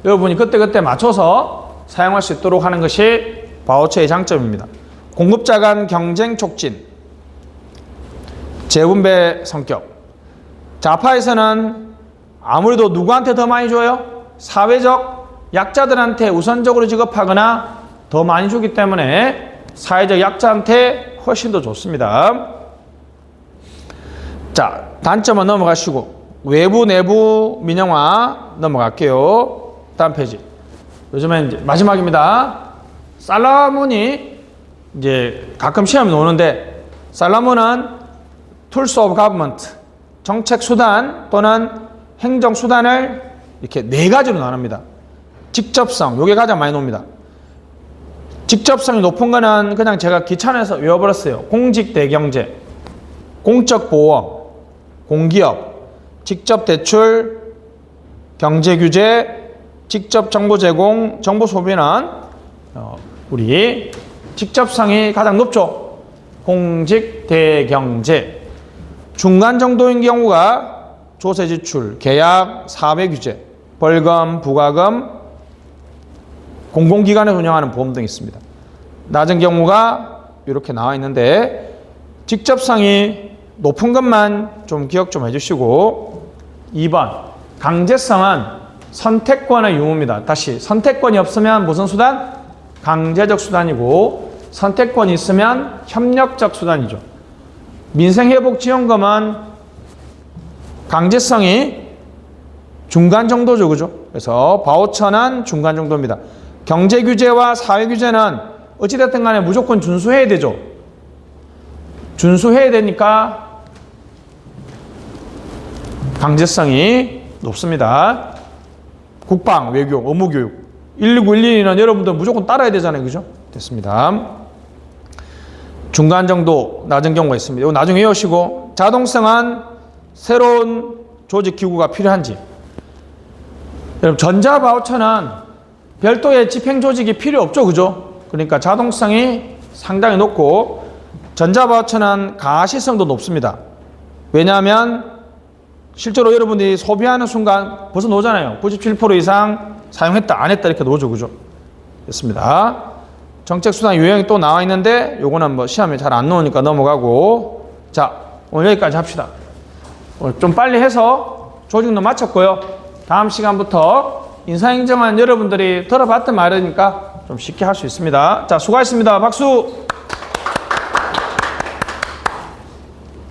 여러분이 그때그때 맞춰서 사용할 수 있도록 하는 것이 바우처의 장점입니다. 공급자 간 경쟁 촉진. 재분배 성격. 좌파에서는 아무래도 누구한테 더 많이 줘요? 사회적 약자들한테 우선적으로 지급하거나 더 많이 주기 때문에 사회적 약자한테 훨씬 더 좋습니다. 자, 단점은 넘어가시고 외부 내부 민영화 넘어갈게요. 다음 페이지. 요즘엔 이제 마지막입니다. 살라문이 이제 가끔 시험이 오는데 살라문은 Tools of Government 정책 수단 또는 행정 수단을 이렇게 4가지로 나눕니다. 직접성, 요게 가장 많이 나옵니다. 직접성이 높은 거는 그냥 제가 귀찮아서 외워버렸어요. 공직대경제, 공적보험, 공기업, 직접대출, 경제규제, 직접정보 제공, 정보소비는 우리 직접성이 가장 높죠. 공직대경제. 중간 정도인 경우가 조세지출, 계약, 사배규제, 벌금, 부가금, 공공기관에서 운영하는 보험 등이 있습니다. 낮은 경우가 이렇게 나와 있는데 직접성이 높은 것만 좀 기억 좀 해주시고 2번 강제성은 선택권의 유무입니다. 다시 선택권이 없으면 무슨 수단? 강제적 수단이고 선택권이 있으면 협력적 수단이죠. 민생회복지원금은 강제성이 중간 정도죠. 그죠? 그래서 바우처는 중간 정도입니다. 경제규제와 사회규제는 어찌됐든 간에 무조건 준수해야 되죠. 준수해야 되니까 강제성이 높습니다. 국방, 외교, 의무교육 119, 112는 여러분들 무조건 따라야 되잖아요. 그죠? 됐습니다. 중간 정도 낮은 경우가 있습니다. 이거 나중에 외우시고 자동성은 새로운 조직기구가 필요한지. 여러분 전자바우처는 별도의 집행조직이 필요 없죠. 그죠? 그러니까 자동성이 상당히 높고 전자바우처는 가시성도 높습니다. 왜냐하면 실제로 여러분들이 소비하는 순간 벌써 나오잖아요. 97% 이상 사용했다, 안 했다 이렇게 나오죠. 그죠? 됐습니다. 정책수단 유형이 또 나와 있는데 요거는 뭐 시험에 잘 안 나오니까 넘어가고 자, 오늘 여기까지 합시다. 오늘 좀 빨리 해서 조직도 마쳤고요. 다음 시간부터 인사행정은 여러분들이 들어봤던 말이니까 좀 쉽게 할 수 있습니다. 자, 수고하셨습니다. 박수!